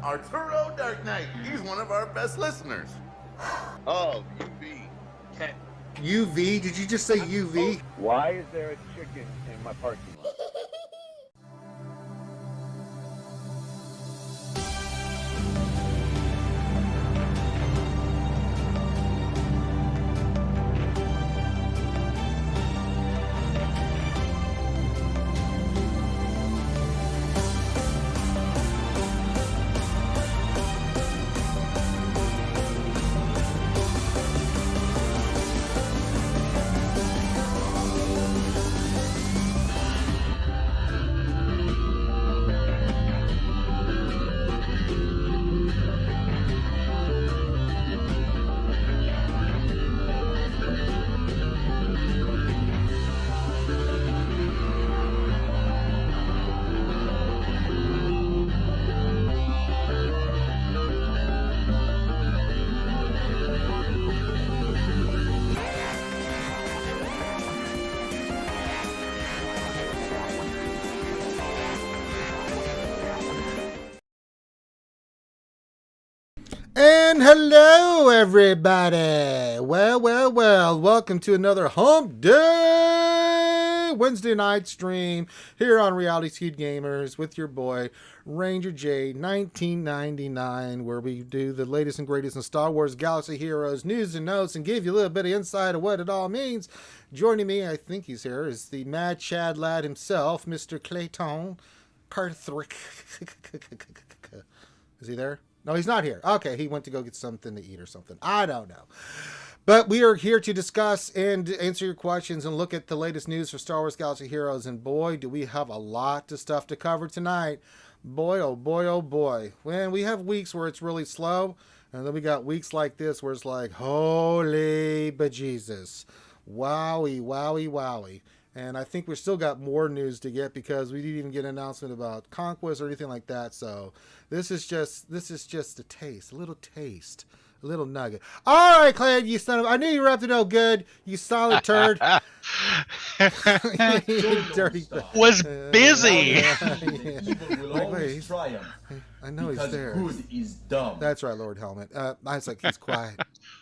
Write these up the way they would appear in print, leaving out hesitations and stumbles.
Arturo Dark Knight. He's one of our best listeners. Oh, UV. UV? Did you just say UV? Why is there a chicken in my parking lot? And hello, everybody. Well. Welcome to another Hump Day Wednesday night stream here on Reality Skewed Gamers with your boy Ranger J 1999, where we do the latest and greatest in Star Wars Galaxy Heroes news and notes and give you a little bit of insight of what it all means. Joining me, I think he's here, is the Mad Chad lad himself, Mr. Clayton Carthrick. Is he there? No, he's not here. Okay, he went to go get something to eat or something. I don't know. But we are here to discuss and answer your questions and look at the latest news for Star Wars Galaxy Heroes. And boy, do we have a lot of stuff to cover tonight. Boy, oh boy, oh boy. When we have weeks where it's really slow, and then we got weeks like this where it's like, holy bejesus. Wowie. And I think we still got more news to get because we didn't even get an announcement about Conquest or anything like that. So this is just a taste, a little nugget. All right, Clay, you son of... I knew you were up to no good, you solid turd. You dirty... Was busy. Evil will always triumph. I know he's there. Good is dumb. That's right, Lord Helmet. I was like, he's quiet.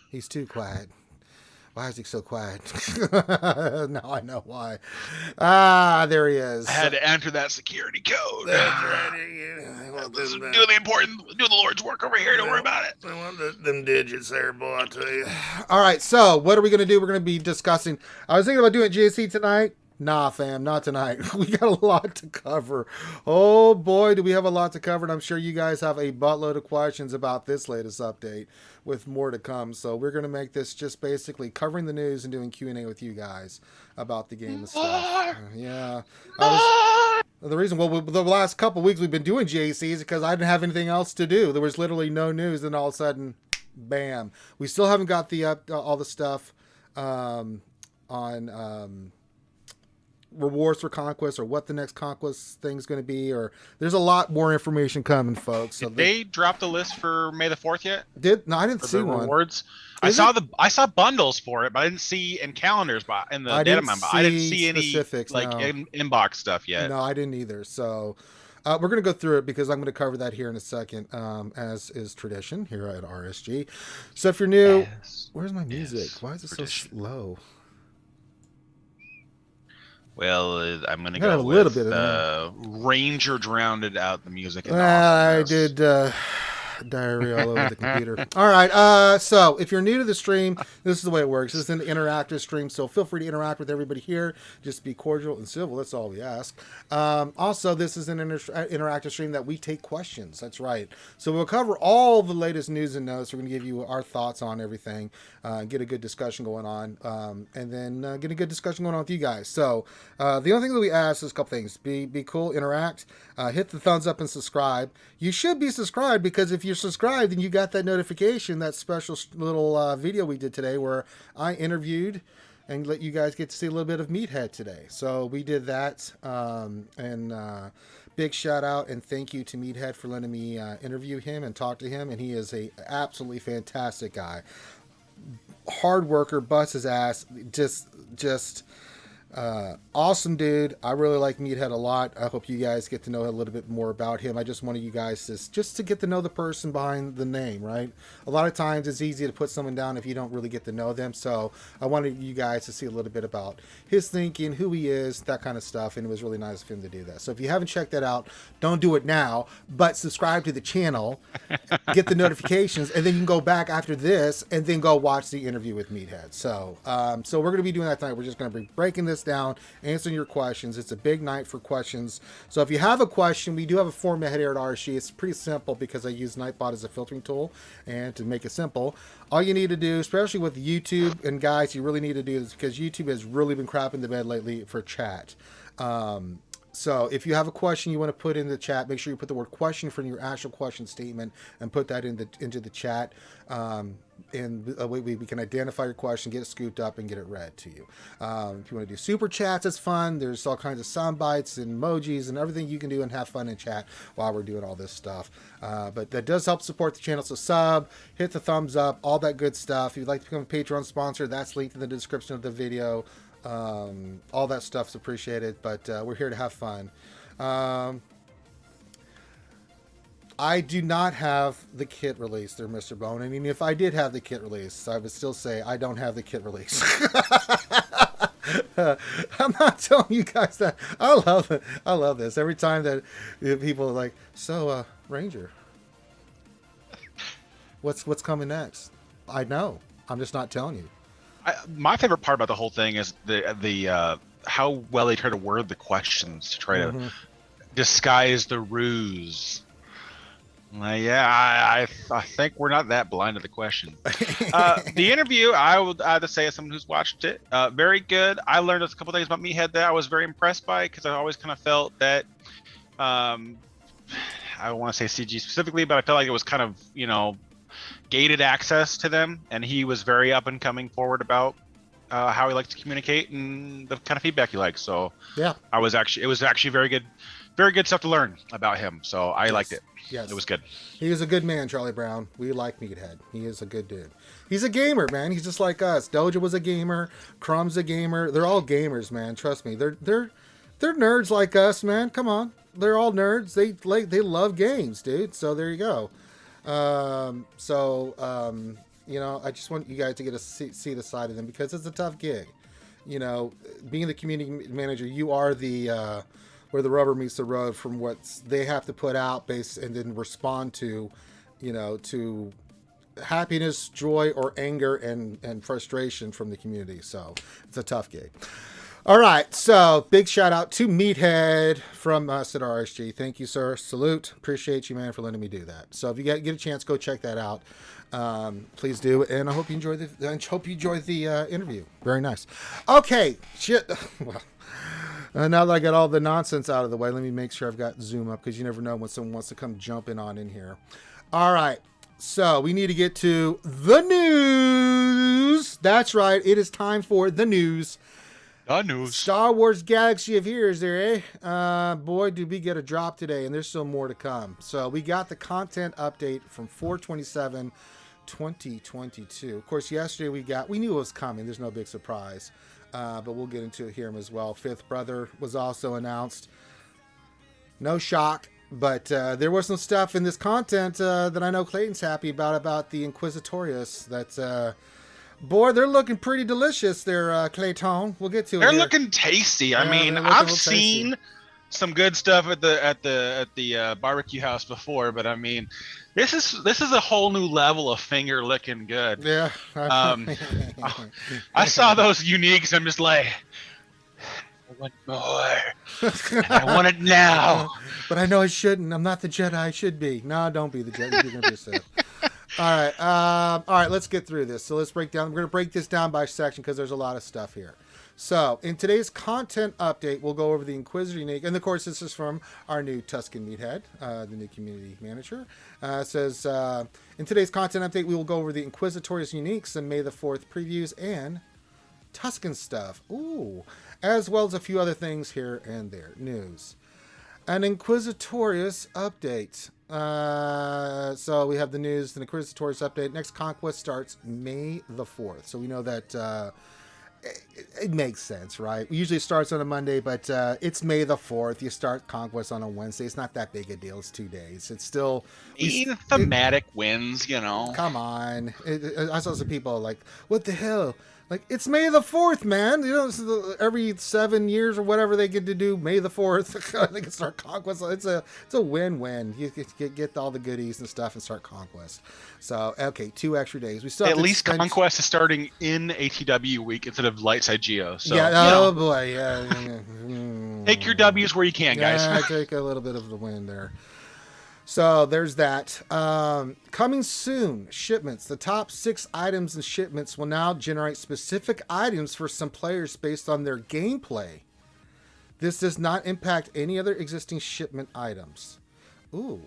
He's too quiet. Why is he so quiet? Now I know why. There he is. I had to enter that security code. That's right. Do the Lord's work over here. Don't worry about it. I want them digits there, boy, I tell you. All right, so what are we going to do? We're going to be discussing... I was thinking about doing GSC tonight. Nah, fam, not tonight. We got a lot to cover. Oh, boy, do we have a lot to cover. And I'm sure you guys have a buttload of questions about this latest update with more to come. So we're going to make this just basically covering the news and doing Q&A with you guys about the game and stuff. Yeah. The reason, the last couple weeks we've been doing GAC is because I didn't have anything else to do. There was literally no news, and all of a sudden, bam. We still haven't got the all the stuff on... rewards for Conquest or what the next Conquest thing's going to be, or there's a lot more information coming, folks. So did they drop the list for May the 4th yet? No, I didn't see one. Rewards. I saw bundles for it, but I didn't see in calendars in the data memo. I didn't see any specifics, like inbox stuff yet. No, I didn't either. So we're going to go through it because I'm going to cover that here in a second, as is tradition here at RSG. So if you're new, where's my music? Why is it so slow? Well, I'm going to go with a little bit of Ranger drowned out the music. I did diarrhea all over the computer. All right, so if you're new to the stream, this is the way it works. This is an interactive stream, so feel free to interact with everybody here. Just be cordial and civil. That's all we ask. Also, this is an interactive stream that we take questions. That's right. So we'll cover all the latest news and notes. We're going to give you our thoughts on everything, get a good discussion going on, and then get a good discussion going on with you guys. So the only thing that we ask is a couple things. Be cool, interact, hit the thumbs up and subscribe. You should be subscribed because if you're subscribed, then you got that notification, that special little video we did today where I interviewed and let you guys get to see a little bit of Meathead today. So we did that, and big shout out and thank you to Meathead for letting me interview him and talk to him, and he is a absolutely fantastic guy. Hard worker, busts his ass, just Awesome dude. I really like Meathead a lot. I hope you guys get to know a little bit more about him. I just wanted you guys to get to know the person behind the name, right? A lot of times it's easy to put someone down if you don't really get to know them. So I wanted you guys to see a little bit about his thinking, who he is, that kind of stuff. And it was really nice of him to do that. So if you haven't checked that out, don't do it now, but subscribe to the channel, get the notifications, and then you can go back after this and then go watch the interview with Meathead. So we're going to be doing that tonight. We're just going to be breaking this down, answering your questions. It's a big night for questions. So if you have a question, we do have a format here at RSG. It's pretty simple because I use Nightbot as a filtering tool, and to make it simple, all you need to do, especially with YouTube, and guys, you really need to do this because YouTube has really been crapping the bed lately for chat. So if you have a question you want to put in the chat, make sure you put the word question from your actual question statement and put that into the chat. And we can identify your question, get it scooped up, and get it read to you. If you want to do super chats, it's fun. There's all kinds of sound bites and emojis and everything you can do and have fun in chat while we're doing all this stuff. But that does help support the channel. So sub, hit the thumbs up, all that good stuff. If you'd like to become a Patreon sponsor, that's linked in the description of the video. All that stuff's appreciated, but we're here to have fun. I do not have the kit release there, Mr. Bone. I mean, if I did have the kit release, I would still say I don't have the kit release. I'm not telling you guys that. I love it. I love this. Every time that people are like, so, Ranger, what's coming next? I know. I'm just not telling you. My favorite part about the whole thing is the how well they try to word the questions to try to disguise the ruse. Yeah, I think we're not that blind to the question. The interview, I would have to say, as someone who's watched it, very good. I learned a couple things about Meathead that I was very impressed by, because I always kind of felt that, I don't want to say CG specifically, but I felt like it was kind of, gated access to them, and he was very up and coming forward about how he likes to communicate and the kind of feedback he likes. So yeah, it was actually very good stuff to learn about him. So I liked it. Yes, it was good. He is a good man, Charlie Brown. We like Meathead. He is a good dude. He's a gamer, man. He's just like us. Doja was a gamer. Crumb's a gamer. They're all gamers, man. Trust me. They're nerds like us, man. Come on. They're all nerds. They love games, dude. So there you go. I just want you guys to get a see the side of them, because it's a tough gig. Being the community manager, you are the where the rubber meets the road from what they have to put out and then respond to, to happiness, joy, or anger and frustration from the community. So it's a tough gig. All right, so big shout out to Meathead from us at RSG. Thank you, sir. Salute. Appreciate you, man, for letting me do that. So if you get a chance, go check that out. Please do, and I hope you enjoy the interview. Very nice. Okay, shit. Well, now that I got all the nonsense out of the way, let me make sure I've got Zoom up, because you never know when someone wants to come jumping on in here. All right. So we need to get to the news. That's right. It is time for the news. News. Star Wars Galaxy of Heroes there, eh? Boy, did we get a drop today, and there's still more to come. So we got the content update from 4/27/2022. Of course, yesterday we knew it was coming. There's no big surprise, but we'll get into it here as well. Fifth Brother was also announced. No shock, but there was some stuff in this content that I know Clayton's happy about the Inquisitorius. That's boy, they're looking pretty delicious there, Clayton. We'll get to it. They're looking tasty. I mean, I've seen some good stuff at the barbecue house before, but I mean, this is a whole new level of finger licking good. Yeah. I saw those uniques. I'm just like, I want more. I want it now. But I know I shouldn't. I'm not the Jedi I should be. No, don't be the Jedi. You're gonna be Sith. All right, let's get through this. So let's break down. We're going to break this down by section because there's a lot of stuff here. So in today's content update, we'll go over the Inquisitor unique. And of course, this is from our new Tusken Meathead, the new community manager. It says, in today's content update, we will go over the Inquisitorius uniques and May the 4th previews and Tusken stuff. Ooh, as well as a few other things here and there. News. An Inquisitorius update. So we have the news, the Inquisitorius update. Next Conquest starts May the 4th. So we know that it makes sense, right? Usually it starts on a Monday, but it's May the 4th. You start Conquest on a Wednesday. It's not that big a deal. It's 2 days. It's still thematic wins, you know. Come on. I saw some people like, what the hell? Like, it's May the 4th, man. You know, every 7 years or whatever they get to do May the 4th. They can start Conquest. It's a win-win. You get all the goodies and stuff and start Conquest. So, okay, 2 extra days. We still have at least Conquest is starting in ATW week instead of Lightside Geo. So, yeah, boy, yeah. Take your W's where you can, guys. Yeah, take a little bit of the win there. So there's that. Coming soon, shipments. The top 6 items and shipments will now generate specific items for some players based on their gameplay. This does not impact any other existing shipment items. Ooh.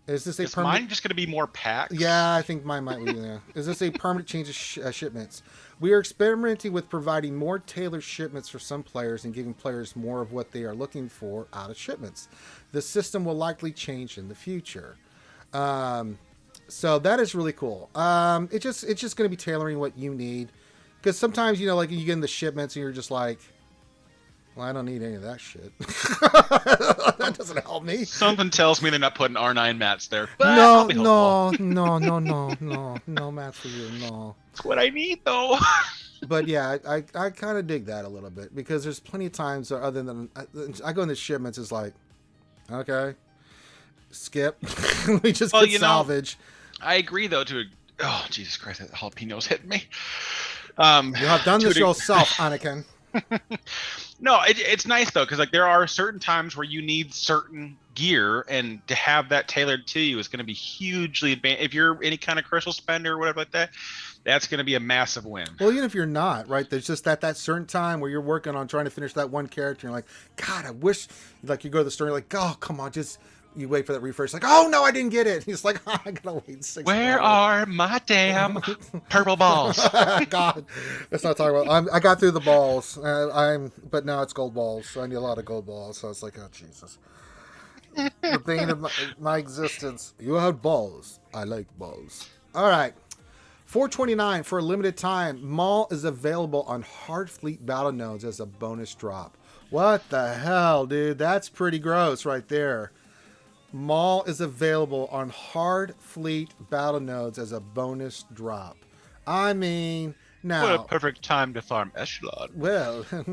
Is this a permanent? Mine just going to be more packs? Yeah, I think mine might be there. Is this a permanent change of shipments? We are experimenting with providing more tailored shipments for some players and giving players more of what they are looking for out of shipments. The system will likely change in the future. So that is really cool. It's just going to be tailoring what you need. Because sometimes, you know, like you get in the shipments and you're just like, well, I don't need any of that shit. That doesn't help me. Something tells me they're not putting R9 mats there. But No mats for you, no. That's what I need, though. But yeah, I kind of dig that a little bit because there's plenty of times other than I go in the shipments, it's like, okay, skip. We just get salvage. I agree, though. Oh, Jesus Christ, that jalapenos hit me. You have done this yourself, Anakin. No, it's nice though, because like there are certain times where you need certain gear, and to have that tailored to you is going to be hugely advanced. If you're any kind of crystal spender or whatever like that, that's going to be a massive win. Well, even if you're not, right? There's just that certain time where you're working on trying to finish that one character. And you're like, God, I wish. Like you go to the store, you're like, oh, come on, just. You wait for that refresh, like, oh no, I didn't get it. He's like, oh, I gotta wait 6 Where hours. are my damn purple balls? God, let's not talk about. I got through the balls, but now it's gold balls. So I need a lot of gold balls. So it's like, oh Jesus, the bane of my existence. You had balls. I like balls. All right, $4.29 for a limited time. Maul is available on Hard Fleet battle nodes as a bonus drop. What the hell, dude? That's pretty gross, right there. Maul is available on Hard Fleet battle nodes as a bonus drop. I mean, now... What a perfect time to farm Echelon. Well, if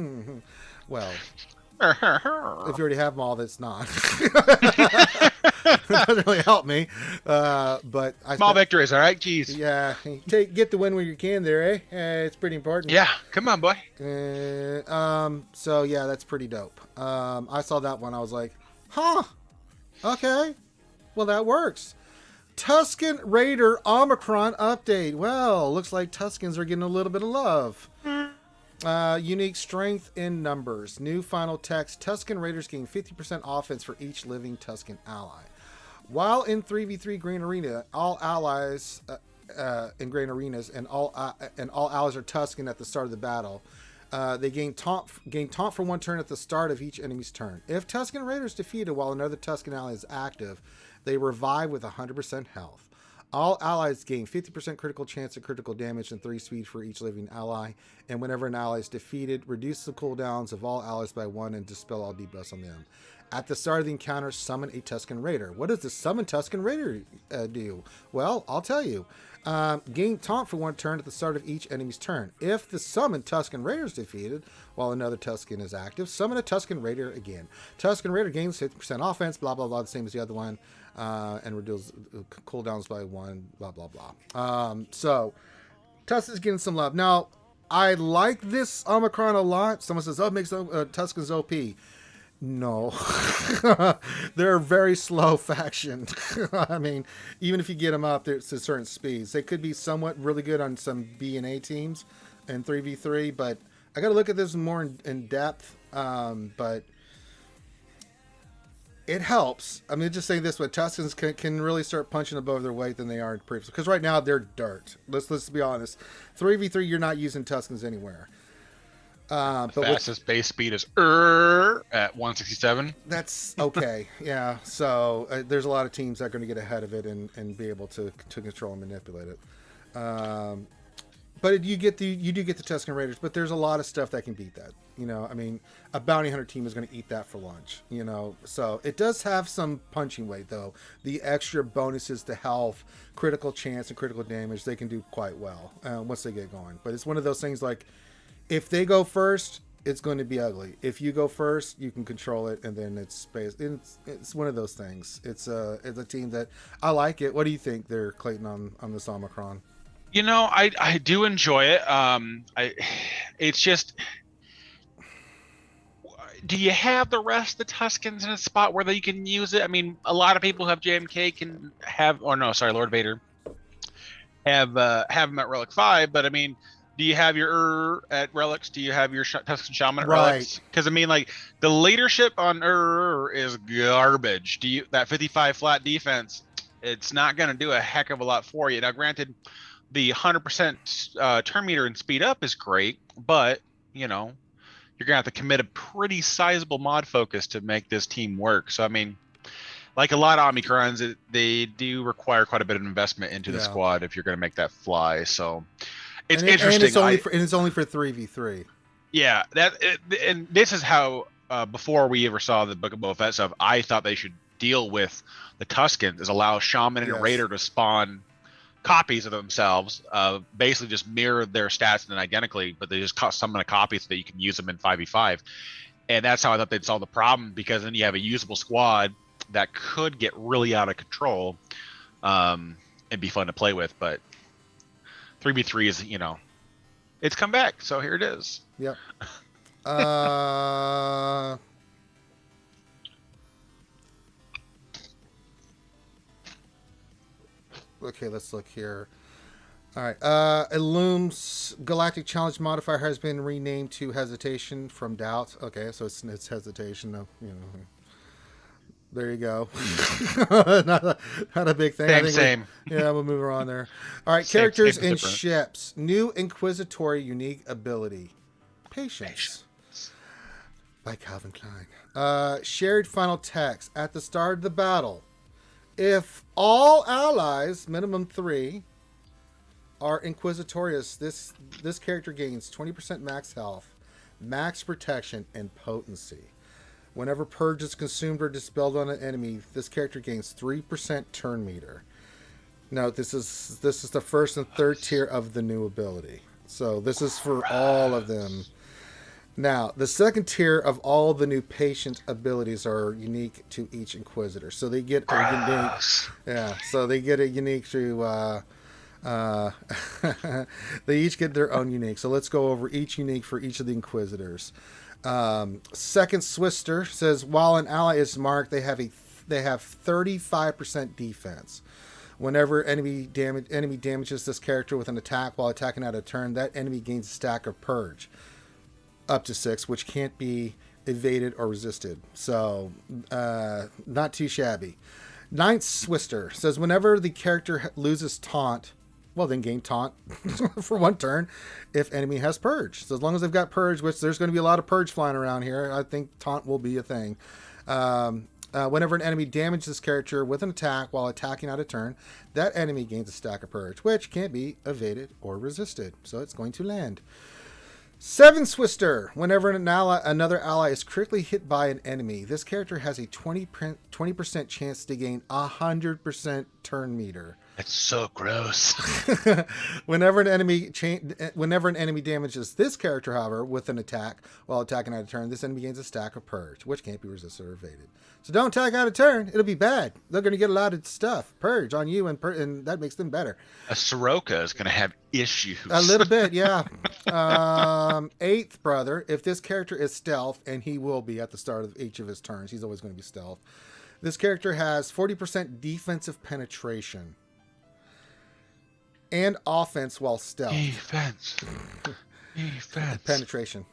you already have Maul, that's not. It doesn't really help me. But Small victories, all right? Jeez. Yeah. Get the win when you can there, eh? It's pretty important. Yeah, come on, boy. So, yeah, that's pretty dope. I saw that one. I was like, huh. Okay, well that works. Tusken Raider Omicron update. Well, looks like Tuskens are getting a little bit of love. Unique strength in numbers. New final text. Tusken Raiders gain 50% offense for each living Tusken ally. While in 3v3 Green Arena, all allies in Green Arenas and all allies are Tusken at the start of the battle. They gain taunt for 1 turn at the start of each enemy's turn. If Tusken Raider is defeated while another Tusken ally is active, they revive with 100% health. All allies gain 50% critical chance of critical damage and 3 speed for each living ally. And whenever an ally is defeated, reduce the cooldowns of all allies by 1 and dispel all debuffs on them. At the start of the encounter, summon a Tusken Raider. What does the summon Tusken Raider do? Well, I'll tell you. Gain taunt for 1 turn at the start of each enemy's turn. If the summoned Tusken Raider is defeated while another Tusken is active, summon a Tusken Raider again. Tusken Raider gains 50% offense, blah, blah, blah, the same as the other one, and reduces cooldowns by 1, blah, blah, blah. So, Tusken's getting some love. Now, I like this Omicron a lot. Someone says, oh, it makes Tuskens OP. No, they're a very slow faction. I mean, even if you get them up to certain speeds, they could be somewhat really good on some B and A teams and 3v3, but I got to look at this more in depth. But it helps. I mean, just saying this, but Tuskens can really start punching above their weight than they are previously. Because right now they're dirt. Let's be honest. 3v3, you're not using Tuskens anywhere. But fastest base speed is at 167. That's okay. Yeah. So there's a lot of teams that are going to get ahead of it and be able to control and manipulate it. But you do get the Tusken Raiders, but there's a lot of stuff that can beat that. You know, I mean, a bounty hunter team is going to eat that for lunch. You know, so it does have some punching weight though. The extra bonuses to health, critical chance, and critical damage, they can do quite well once they get going. But it's one of those things like, if they go first, it's going to be ugly. If you go first, you can control it, and then it's one of those things. It's a team that I like it. What do you think there, Clayton, on this Omicron? You know, I do enjoy it. It's just, do you have the rest of the Tuskens in a spot where you can use it? I mean, a lot of people who have JMK can have, or no, sorry, Lord Vader have them at Relic 5, but I mean, do you have your at Relics? Do you have your Tusken Shaman at Relics? Because I mean, like, the leadership on is garbage. That 55 flat defense, it's not going to do a heck of a lot for you. Now, granted, the 100% turn meter and speed up is great, but you know, you're gonna have to commit a pretty sizable mod focus to make this team work. So I mean, like a lot of Omicrons, they do require quite a bit of investment into the squad if you're gonna make that fly. So it's interesting. And it's only for 3v3. Yeah, and this is how before we ever saw the Book of Boba Fett stuff, I thought they should deal with the Tuskens, is allow Shaman and Raider to spawn copies of themselves, basically just mirror their stats and identically, but they just summon a copy so that you can use them in 5v5. And that's how I thought they'd solve the problem, because then you have a usable squad that could get really out of control and be fun to play with. But 3v3 is, you know, it's come back, so here it is. Yep. Okay, let's look here. All right. Illum's Galactic Challenge modifier has been renamed to Hesitation from Doubt. Okay, so it's Hesitation. No, you know. There you go. not a big thing. Same. We'll move on there. All right, characters and ships. New Inquisitor unique ability. Patience. By Calvin Klein. Shared final text. At the start of the battle, if all allies, minimum 3, are Inquisitorious, this character gains 20% max health, max protection, and potency. Whenever purge is consumed or dispelled on an enemy, this character gains 3% turn meter. Now, this is the first and third tier of the new ability. So this is for all of them. Now, the second tier of all the new patient abilities are unique to each Inquisitor. So they get a unique, so they get a unique to, they each get their own unique. So let's go over each unique for each of the Inquisitors. Second Swister says, while an ally is marked, they have 35% defense. Whenever enemy damages this character with an attack while attacking out of turn, that enemy gains a stack of purge. Up to 6, which can't be evaded or resisted. So, not too shabby. Ninth Swister says, whenever the character loses taunt, well, then gain taunt for 1 turn if enemy has purge. So as long as they've got purge, which there's going to be a lot of purge flying around here, I think taunt will be a thing. Whenever an enemy damages this character with an attack while attacking out of turn, that enemy gains a stack of purge, which can't be evaded or resisted. So it's going to land. 7 Swister. Whenever another ally is critically hit by an enemy, this character has a 20% chance to gain 100% turn meter. That's so gross. Whenever an enemy damages this character, however, with an attack while attacking out of turn, this enemy gains a stack of purge, which can't be resisted or evaded. So don't attack out of turn; it'll be bad. They're going to get a lot of stuff, purge on you, and that makes them better. A Soroka is going to have issues. A little bit, yeah. 8th brother, if this character is stealth, and he will be at the start of each of his turns, he's always going to be stealth. This character has 40% defensive penetration and offense while stealth. Defense. Penetration.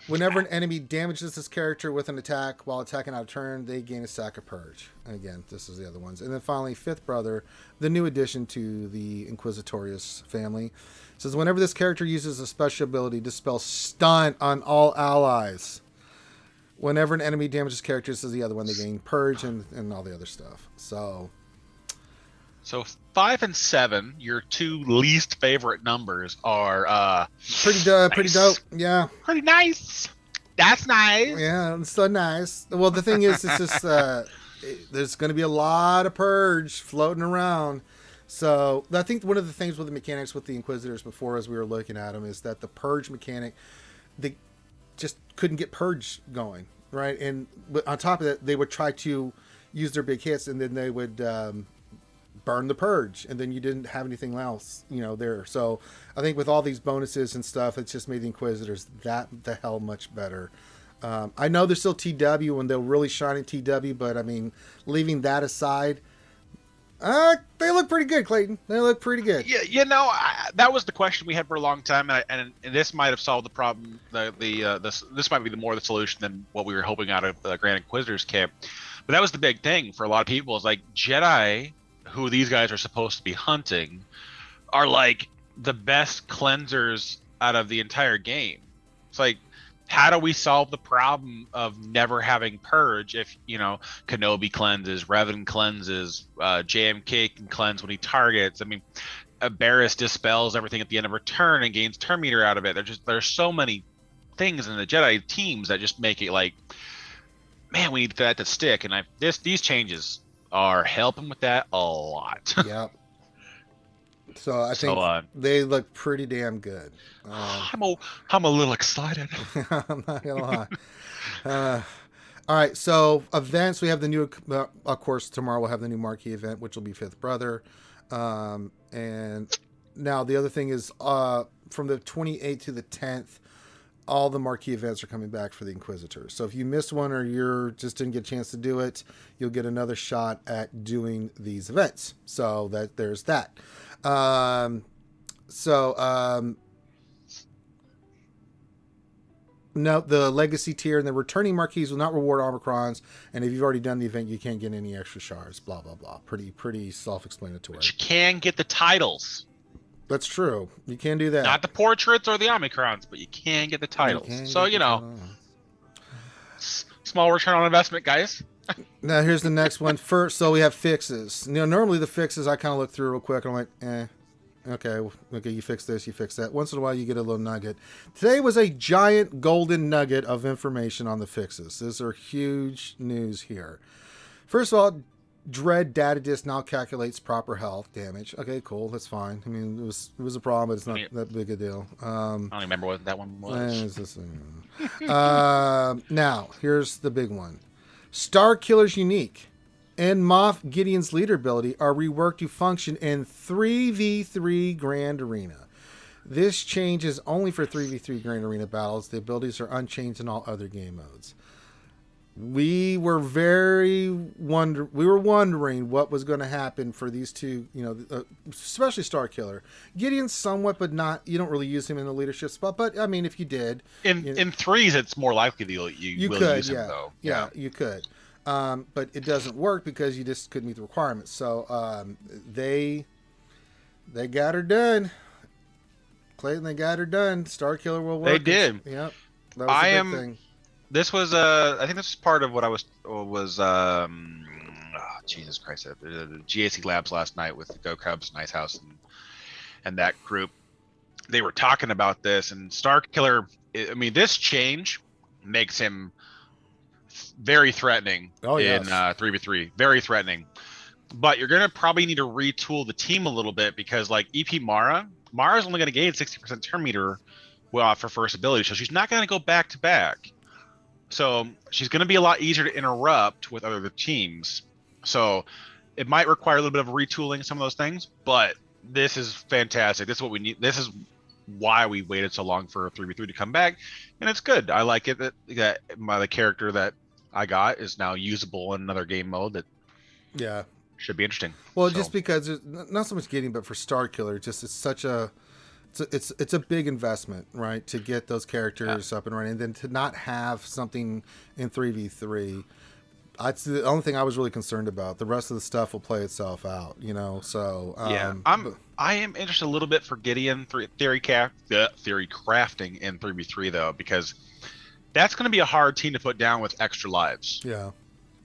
Whenever an enemy damages this character with an attack while attacking out of turn, they gain a stack of purge. Again, this is the other ones. And then finally, 5th brother, the new addition to the Inquisitorious family, says whenever this character uses a special ability, dispel stun on all allies. Whenever an enemy damages characters, this is the other one, they gain purge and all the other stuff. So So 5 and 7, your two least favorite numbers, are pretty nice. dope. Yeah, Pretty nice. That's nice. yeah, it's so nice. Well, the thing is, it's just there's going to be a lot of purge floating around. So I think one of the things with the mechanics with the Inquisitors before, as we were looking at them, is that the purge mechanic, they just couldn't get purge going, right? And on top of that, they would try to use their big hits, and then they would burn the purge, and then you didn't have anything else, there. So I think with all these bonuses and stuff, it's just made the Inquisitors that the hell much better. I know they're still TW and they're really shining TW, but I mean, leaving that aside, they look pretty good, Clayton. They look pretty good. Yeah, that was the question we had for a long time, and this might have solved the problem. This might be more the solution than what we were hoping out of the Grand Inquisitors camp. But that was the big thing for a lot of people. Is like Jedi, who these guys are supposed to be hunting, are like the best cleansers out of the entire game. It's like, how do we solve the problem of never having purge if, Kenobi cleanses, Revan cleanses, JMK can cleanse when he targets. I mean, Barriss dispels everything at the end of her turn and gains turn meter out of it. There's so many things in the Jedi teams that just make it like, man, we need that to stick. And these changes are helping with that a lot. Yep. So I think they look pretty damn good. I'm a little excited. I'm not gonna lie. All right, so events, we have the new, of course, tomorrow we'll have the new marquee event, which will be Fifth Brother. And now the other thing is from the 28th to the 10th, all the marquee events are coming back for the Inquisitors. So if you missed one or you just didn't get a chance to do it, you'll get another shot at doing these events. So there's that. No, the legacy tier and the returning marquees will not reward Omicrons, and if you've already done the event, you can't get any extra shards. Blah blah blah. Pretty self-explanatory. But you can get the titles. That's true. You can do that. Not the portraits or the Omicrons, but you can get the titles. So small return on investment, guys. Now here's the next one. First, so we have fixes. Normally the fixes I kind of look through real quick and I'm like, okay, you fix this, you fix that. Once in a while you get a little nugget. Today was a giant golden nugget of information on the fixes. These are huge news here. First of all, Dread data disk now calculates proper health damage. Okay, cool, that's fine. I mean, it was a problem, but it's not that big a deal. I don't even remember what that one was. Now, here's the big one. Star Killer's Unique and Moff Gideon's leader ability are reworked to function in 3v3 Grand Arena. This change is only for 3v3 Grand Arena battles. The abilities are unchanged in all other game modes. We were wondering what was going to happen for these two, especially Star Killer. Gideon's somewhat, but not. You don't really use him in the leadership spot. But I mean, if you did, in threes, it's more likely that you will use him, though. Yeah, you could. But it doesn't work because you just couldn't meet the requirements. So they got her done. Clayton, they got her done. Star Killer will work. They did. Yep. That was the big thing. This was I think this was part of what I was Jesus Christ, the GAC Labs last night with the Go Cubs, Nice House, and that group. They were talking about this, and Star Killer. I mean, this change makes him very threatening in 3v3. Very threatening. But you're gonna probably need to retool the team a little bit because, like EP Mara's only gonna gain 60% turn meter for first ability, so she's not gonna go back to back. So she's going to be a lot easier to interrupt with other teams. So it might require a little bit of retooling some of those things, but this is fantastic. This is what we need. This is why we waited so long for 3v3 to come back, and it's good. I like it that the character that I got is now usable in another game mode. That should be interesting. Well, just because not so much getting, but for Star Killer, just it's such a. It's a big investment, right, to get those characters up and running, and then to not have something in 3v3. That's the only thing I was really concerned about. The rest of the stuff will play itself out, So I am interested a little bit for Gideon theory crafting in 3v3 though, because that's going to be a hard team to put down with extra lives. Yeah.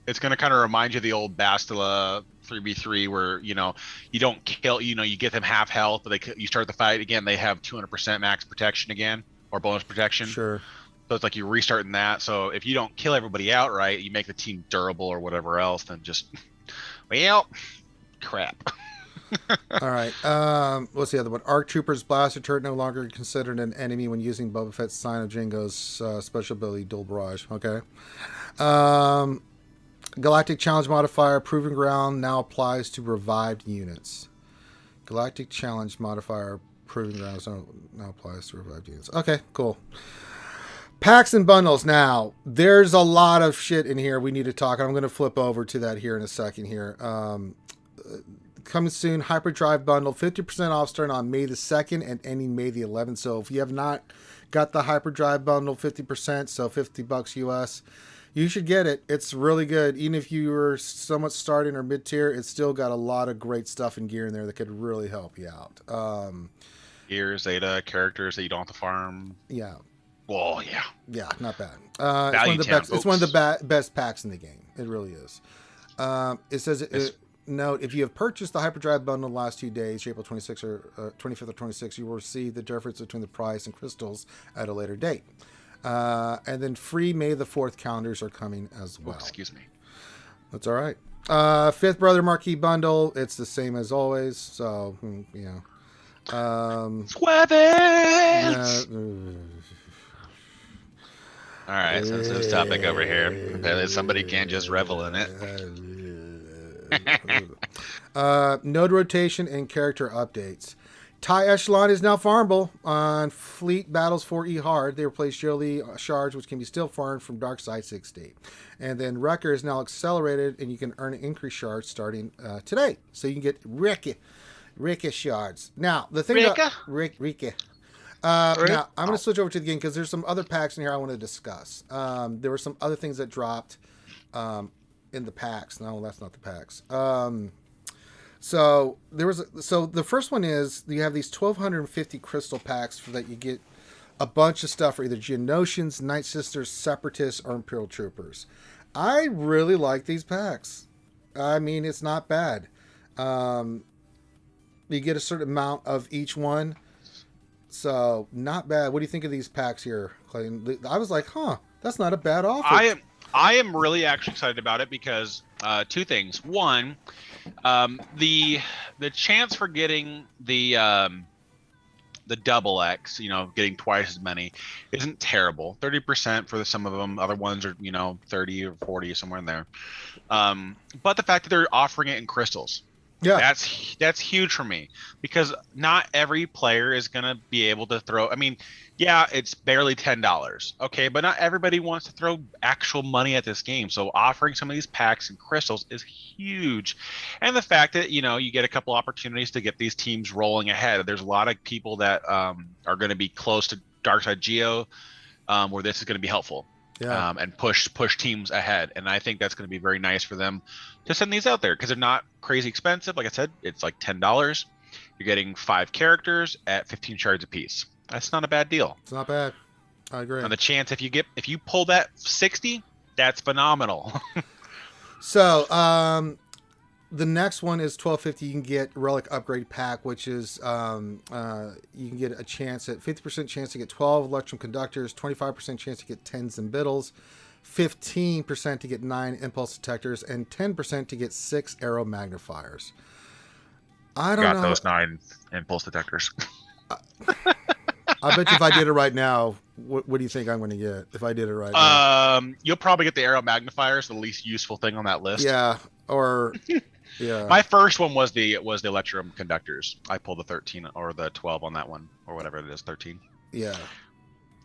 It's going to kind of remind you of the old Bastila 3v3 where, you don't kill, you get them half health, but you start the fight again, they have 200% max protection again, or bonus protection. Sure. So it's like you're restarting that. So if you don't kill everybody outright, you make the team durable or whatever else, then just, well, crap. All right. What's the other one? ARC Trooper's Blaster Turret no longer considered an enemy when using Boba Fett's Sign of Django's special ability, Dual Barrage. Okay. Galactic Challenge modifier, Proving Ground now applies to revived units. Galactic Challenge modifier, Proving Ground now applies to revived units. Okay, cool. Packs and bundles. Now, there's a lot of shit in here we need to talk. I'm going to flip over to that here in a second here. Coming soon, Hyperdrive bundle, 50% off starting on May the 2nd and ending May the 11th. So if you have not got the Hyperdrive bundle, 50%, so $50 US, you should get it. It's really good. Even if you were somewhat starting or mid-tier, it's still got a lot of great stuff and gear in there that could really help you out. Gear, Zeta, characters that you don't have to farm. Yeah. Well, yeah. Yeah, not bad. It's one of the best packs in the game. It really is. It says... Note, if you have purchased the Hyperdrive bundle in the last 2 days, April 26th or 25th or 26th, you will receive the difference between the price and crystals at a later date. And then free May the 4th calendars are coming as well. Oh, excuse me. That's all right. Fifth Brother Marquee bundle, it's the same as always. So, All right, sensitive topic over here. Somebody can't just revel in it. Node rotation and character updates. TIE Echelon is now farmable on Fleet Battles 4E Hard. They replaced Jolie shards, which can be still farmed from Dark Side 60. And then Wrecker is now accelerated, and you can earn an increased shard starting today. So you can get Wrecker shards. Now, the thing about Wrecker. Now, I'm going to switch over to the game because there's some other packs in here I want to discuss. There were some other things that dropped in the packs. No, that's not the packs. So the first one is you have these 1,250 crystal packs that you get a bunch of stuff for either Geonosians, Night Sisters, Separatists, or Imperial Troopers. I really like these packs. I mean, it's not bad. You get a certain amount of each one. So not bad. What do you think of these packs here, Clayton? I was like, that's not a bad offer. I am really actually excited about it because two things. One, the chance for getting the double X, getting twice as many, isn't terrible. 30% for some of them. Other ones are 30 or 40, somewhere in there. But the fact that they're offering it in crystals, that's huge for me because not every player is gonna be able to throw. I mean, yeah, it's barely $10, okay, but not everybody wants to throw actual money at this game. So offering some of these packs and crystals is huge, and the fact that you get a couple opportunities to get these teams rolling ahead. There's a lot of people that are going to be close to Darkside Geo, where this is going to be helpful. Yeah. And push teams ahead, and I think that's going to be very nice for them to send these out there because they're not crazy expensive. Like I said, it's like $10. You're getting 5 characters at 15 shards apiece. That's not a bad deal. It's not bad. I agree. And the chance if you pull that 60, that's phenomenal. So the next one is 1,250. You can get Relic Upgrade Pack, which is you can get a chance at 50% chance to get 12 Electrum Conductors, 25% chance to get 10 Zimbittles, 15% to get 9 Impulse Detectors, and 10% to get 6 Arrow Magnifiers. I don't know. Got those 9 Impulse Detectors. I bet you if I did it right now, what do you think I'm going to get if I did it right now? You'll probably get the Arrow Magnifiers, the least useful thing on that list. Yeah, or yeah. My first one was the Electrum Conductors. I pulled the 13 or the 12 on that one, or whatever it is, 13. Yeah.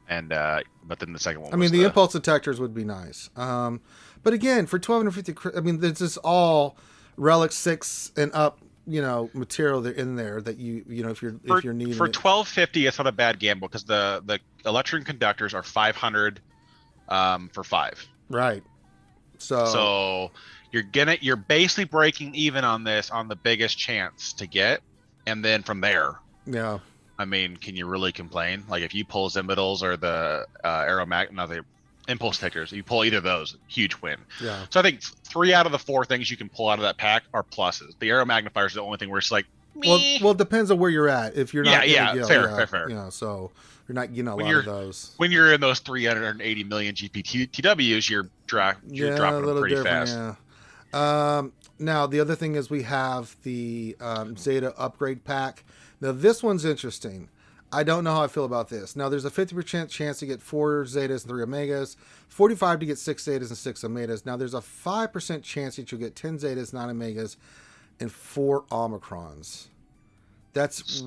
And but then the second one. I mean, the Impulse Detectors would be nice. But again, for 1,250, I mean, this is all Relic 6 and up. Material in there that if you're needing for it. 1,250, it's not a bad gamble because the Electrum Conductors are 500 for 5. Right. So you're basically breaking even on this on the biggest chance to get, and then from there. Yeah. I mean, can you really complain? Like if you pull Zimbittles or the impulse tickers. You pull either of those, huge win. Yeah. So I think 3 out of the 4 things you can pull out of that pack are pluses. The arrow magnifier is the only thing where it's like, meh. Well, it depends on where you're at. If you're not fair. You know, so you're not getting a When lot of those. When you're in those 380 million GPTWs, you're dropping them pretty fast. Yeah. Now the other thing is we have the Zeta upgrade pack. Now this one's interesting. I don't know how I feel about this. Now there's a 50% chance to get 4 Zetas and 3 Omegas, 45 to get 6 Zetas and 6 Omegas. Now there's a 5% chance that you'll get 10 Zetas, 9 Omegas, and 4 Omicrons. That's...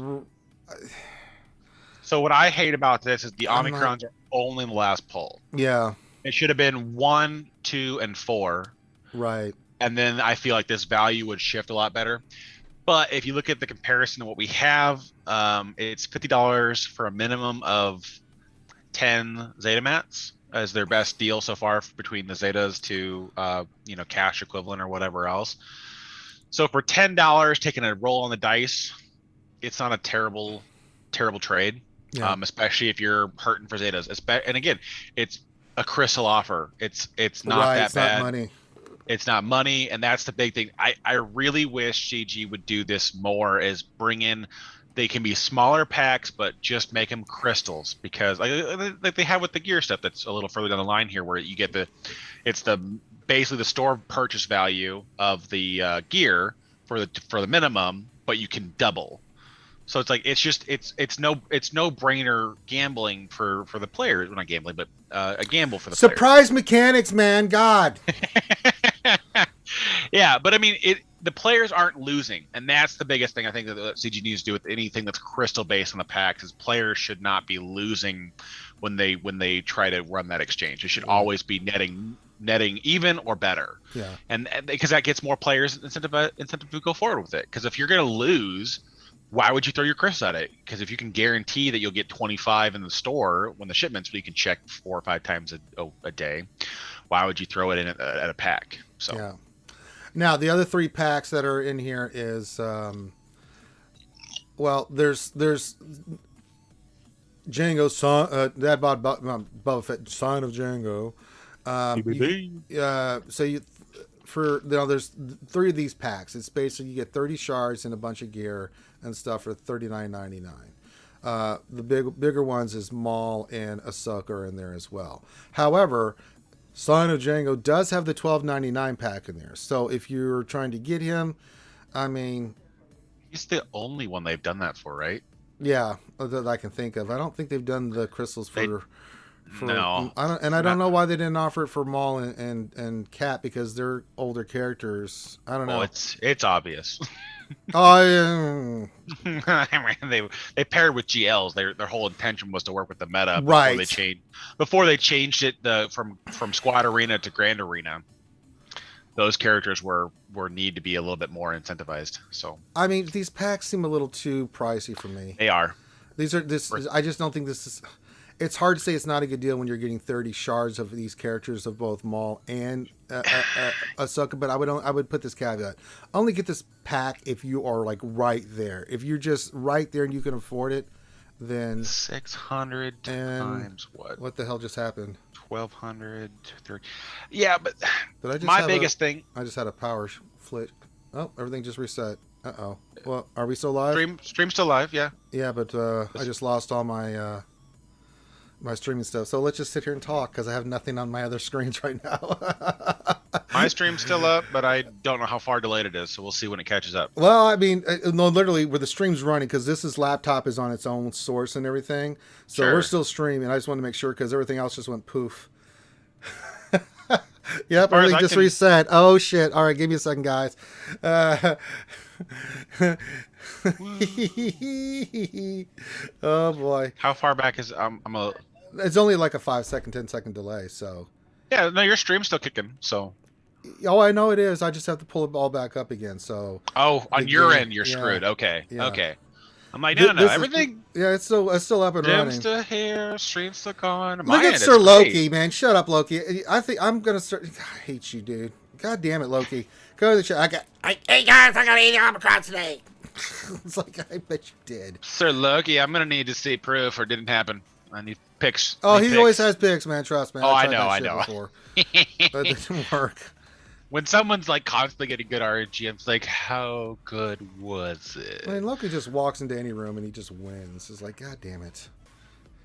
So what I hate about this is the Omicrons are only in the last pull. Yeah. It should have been 1, 2, and 4. Right. And then I feel like this value would shift a lot better. But if you look at the comparison to what we have, it's $50 for a minimum of 10 Zeta mats as their best deal so far between the Zetas to cash equivalent or whatever else. So for $10, taking a roll on the dice, it's not a terrible trade. Yeah. Especially if you're hurting for Zetas. And again, it's a crystal offer. It's not right, that it's bad. Not money. It's not money, and that's the big thing. I really wish CG would do this more, is bring in, they can be smaller packs, but just make them crystals, because like they have with the gear stuff that's a little further down the line here, where you get basically the store purchase value of the gear for the minimum, but you can double. So it's like it's no brainer gambling for the players. Well, not gambling, but a gamble for the surprise mechanics, man. God. Yeah, but I mean, the players aren't losing, and that's the biggest thing I think that CG needs to do with anything that's crystal based on the packs. Is players should not be losing when they try to run that exchange. It should always be netting even or better. Yeah, and because that gets more players incentive to go forward with it. Because if you're gonna lose, why would you throw your crystals at it? Because if you can guarantee that you'll get 25 in the store when the shipments, you can check 4 or 5 times a day, why would you throw it in at a pack? So yeah. Now the other 3 packs that are in here is, there's Django son, that Boba Fett, son of Django. There's 3 of these packs. It's basically you get 30 shards and a bunch of gear and stuff for $39.99. The bigger ones is Maul and Ahsoka are in there as well. However, Son of Django does have the $12.99 pack in there. So if you're trying to get him, I mean, he's the only one they've done that for, right? Yeah, that I can think of. I don't think they've done the crystals for no. I don't know why they didn't offer it for Maul and Cat, because they're older characters. I don't know. Oh, it's obvious. Oh, they paired with GLs. Their whole intention was to work with the meta right. Before they changed it from Squad Arena to Grand Arena. Those characters were need to be a little bit more incentivized. So I mean, these packs seem a little too pricey for me. They are. I just don't think this is. It's hard to say it's not a good deal when you're getting 30 shards of these characters of both Maul and Ahsoka, but I would put this caveat: only get this pack if you are like right there. If you're just right there and you can afford it, then 600 times what? What the hell just happened? 1,200. Yeah, but thing. I just had a power flick. Oh, everything just reset. Uh-oh. Well, are we still live? Stream's still live, yeah. Yeah, but I just lost all my my streaming stuff. So let's just sit here and talk, because I have nothing on my other screens right now. My stream's still up, but I don't know how far delayed it is, so we'll see when it catches up. Well, I mean, no, literally, where the stream's running, because this laptop is on its own source and everything. So We're still streaming. I just wanted to make sure, because everything else just went poof. Yep, everything just reset. Oh, shit. All right, give me a second, guys. Oh, boy. How far back is... It's only like a 5-second, 10-second delay, so... Yeah, no, your stream's still kicking, so... Oh, I know it is. I just have to pull it all back up again, so... Oh, on your end, you're screwed. Okay, okay. I'm like, no, everything... it's still up and running. Stream's still here, stream's still gone. Look at Sir Loki, man. Shut up, Loki. I think I'm going to start... I hate you, dude. God damn it, Loki. Go to the show. Hey, guys, I got 80 Omicron today. It's like, I bet you did. Sir Loki, I'm going to need to see proof, or it didn't happen. I need picks. Oh, he always picks. has picks, man. Trust me. Oh, I tried know, that I shit know. Before. That didn't work. When someone's like constantly getting good RNG, I'm like, how good was it? I mean, Loki just walks into any room and he just wins. It's like, God damn it.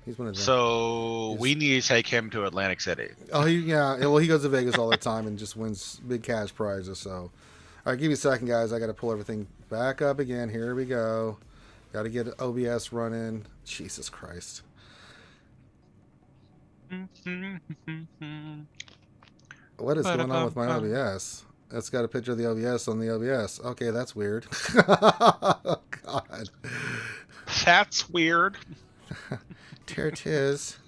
He's one of them. So we need to take him to Atlantic City. Oh, yeah. Well, he goes to Vegas all the time and just wins big cash prizes. So, all right, give me a second, guys. I got to pull everything back up again. Here we go. Got to get OBS running. Jesus Christ. What is going on with my OBS? It's got a picture of the OBS on the OBS. Okay, that's weird. Oh, God. That's weird. There it is.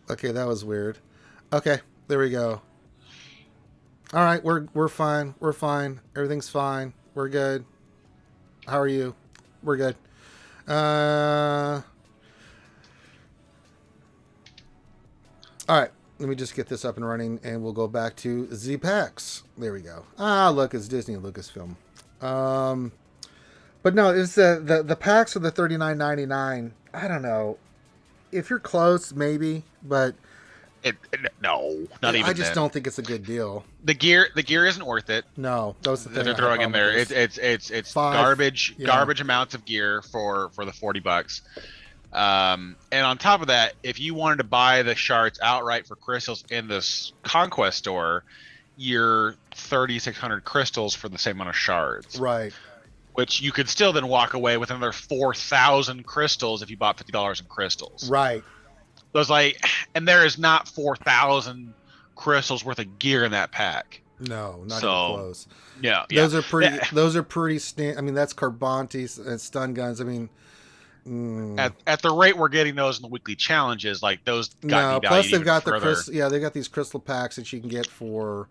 Okay, that was weird. Okay, there we go. All right, we're fine. We're fine. Everything's fine. We're good. How are you? We're good. All right, let me just get this up and running, and we'll go back to Z-Packs. There we go. Ah, look, it's Disney and Lucasfilm. But no, it's the packs are the $39.99. I don't know. If you're close, maybe, but No, not even. I just then. don't think it's a good deal. The gear isn't worth it. No, that was the thing They're I had throwing in problem there. with. It's Five, garbage, yeah. garbage amounts of gear for the $40. And on top of that, if you wanted to buy the shards outright for crystals in this Conquest store, you're 3,600 crystals for the same amount of shards. Right. Which you could still then walk away with another 4,000 crystals if you bought $50 in crystals. Right. So it's like, and there is not 4,000 crystals worth of gear in that pack. No, not So, even close. Yeah, Those are pretty. Yeah. Those are pretty. I mean, that's Carbantes and stun guns. I mean, At the rate we're getting those in the weekly challenges, like those got no. Plus, devalued they've got even the further. Yeah, they got these crystal packs that you can get for,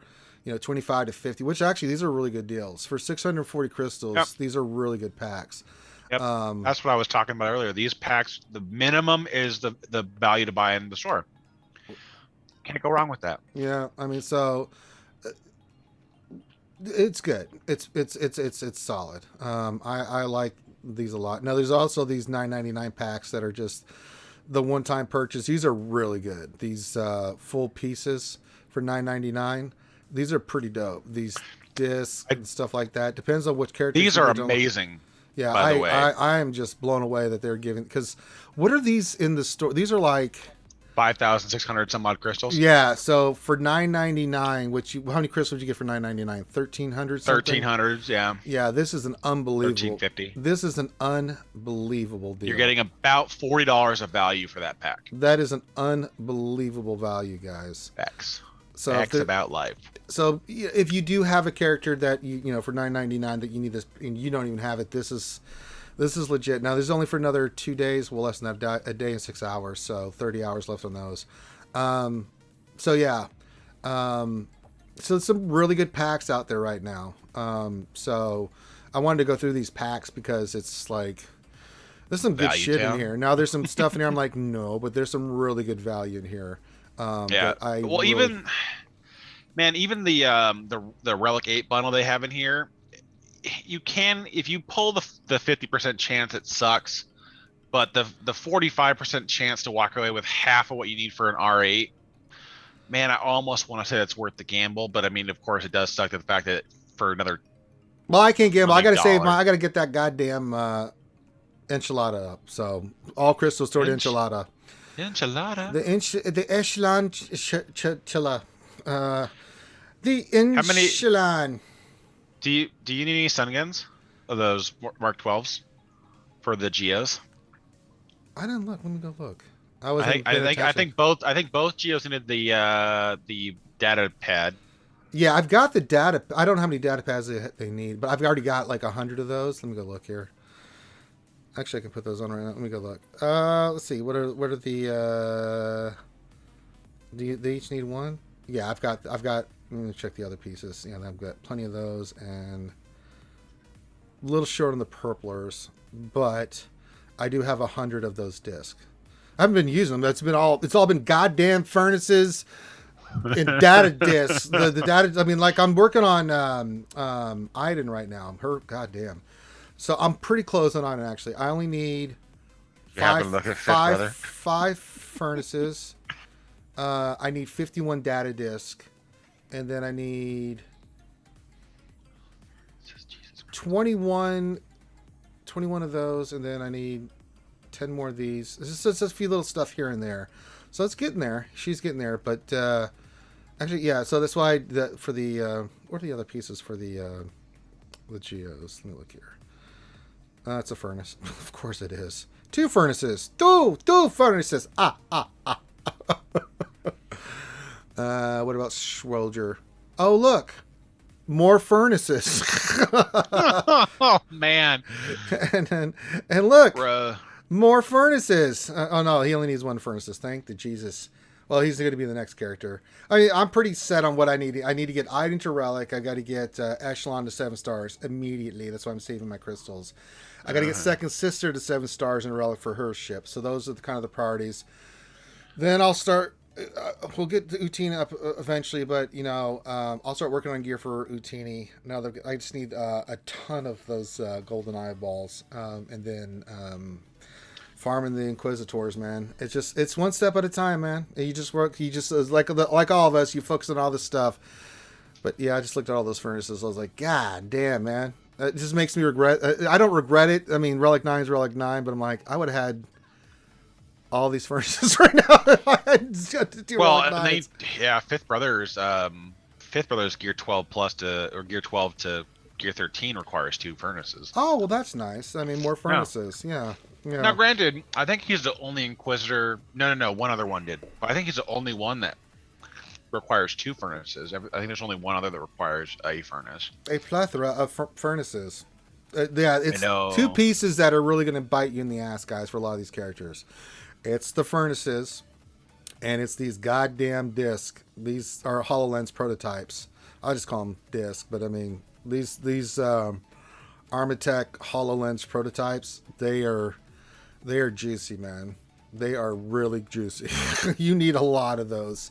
25 to 50. Which actually, these are really good deals for 640 crystals. Yep. These are really good packs. Yep. That's what I was talking about earlier. These packs, the minimum is the value to buy in the store. Can't go wrong with that. Yeah, I mean, so it's good. It's solid. I like these a lot. Now, there's also these $9.99 packs that are just the one-time purchase. These are really good. These full pieces for $9.99. These are pretty dope. These discs and stuff like that. Depends on which character. These are amazing. Yeah, by the way. I am just blown away that they're giving, because what are these in the store? These are like 5,600 some odd crystals. Yeah, so for $9.99, how many crystals did you get for $9.99? 1,300 something? 1,300, yeah. Yeah, this is an unbelievable. 1,350. This is an unbelievable deal. You're getting about $40 of value for that pack. That is an unbelievable value, guys. Facts. So Facts about life. So if you do have a character that you for $9.99 that you need this and you don't even have it, this is legit. Now there's only for another 2 days, well less than that, a day and 6 hours, so 30 hours left on those. So yeah, so some really good packs out there right now. So I wanted to go through these packs because it's like there's some good Value shit town. in here. Now there's some stuff in here I'm like no, but there's some really good value in here. Yeah. But even the Relic 8 bundle they have in here, you can, if you pull the 50% chance, it sucks, but the 45% chance to walk away with half of what you need for an R8, man, I almost want to say that's worth the gamble. But I mean, of course, it does suck to the fact that for another. Well, I can't gamble. I got to save $20. I got to get that goddamn enchilada up. So all crystals toward enchilada. Enchilada. The echelon chilla. The enchilada. Do you need any stun guns of those Mark 12s for the Geos? I didn't look. Let me go look. I think both Geos needed the data pad. Yeah, I've got the data. I don't know how many data pads they need, but I've already got like 100 of those. Let me go look here. Actually, I can put those on right now. Let me go look. Let's see. What are the? Do they each need one? Yeah, I've got. Let me check the other pieces. Yeah, I've got plenty of those, and a little short on the purplers, but I do have 100 of those discs. I haven't been using them. It's all been goddamn furnaces and data discs. The data. I mean, like I'm working on Iden right now. Goddamn. So I'm pretty close on Iden actually. I only need five furnaces. I need 51 data disk. And then I need 21 of those. And then I need 10 more of these. This is just a few little stuff here and there. So it's getting there. She's getting there. But actually, yeah. So that's why for the what are the other pieces for the geos? Let me look here. It's a furnace. Of course it is. 2 furnaces. Two furnaces. What about Schwelger? Oh, look. More furnaces. Oh, man. and look. Bruh. More furnaces. Oh, no. He only needs 1 furnaces. Thank the Jesus. Well, he's going to be the next character. I mean, I'm pretty set on what I need. I need to get Iden to Relic. I got to get Echelon to 7 stars immediately. That's why I'm saving my crystals. I got to get Second Sister to 7 stars and Relic for her ship. So those are kind of the priorities. Then I'll start. We'll get the Utini up eventually, but I'll start working on gear for Utini. Now that I just need a ton of those golden eyeballs, and then farming the Inquisitors, man. It's one step at a time, man. You just work. You just like all of us. You focus on all this stuff. But yeah, I just looked at all those furnaces. I was like, God damn, man. It just makes me regret. I don't regret it. I mean, Relic 9 is Relic 9, but I'm like, I would have had all these furnaces right now if I had to do Relic 9s. Fifth Brothers Gear 12 plus or Gear 12 to Gear 13 requires 2 furnaces. Oh, well, that's nice. I mean, more furnaces. Yeah. Now, granted, I think he's the only Inquisitor. No. One other one did. But I think he's the only one that requires 2 furnaces. I think there's only one other that requires a furnace. A plethora of furnaces. Yeah, it's 2 pieces that are really going to bite you in the ass, guys, for a lot of these characters. It's the furnaces, and it's these goddamn discs. These are HoloLens prototypes. I'll just call them disc, but I mean, these Armatech HoloLens prototypes, they are juicy, man. They are really juicy. You need a lot of those,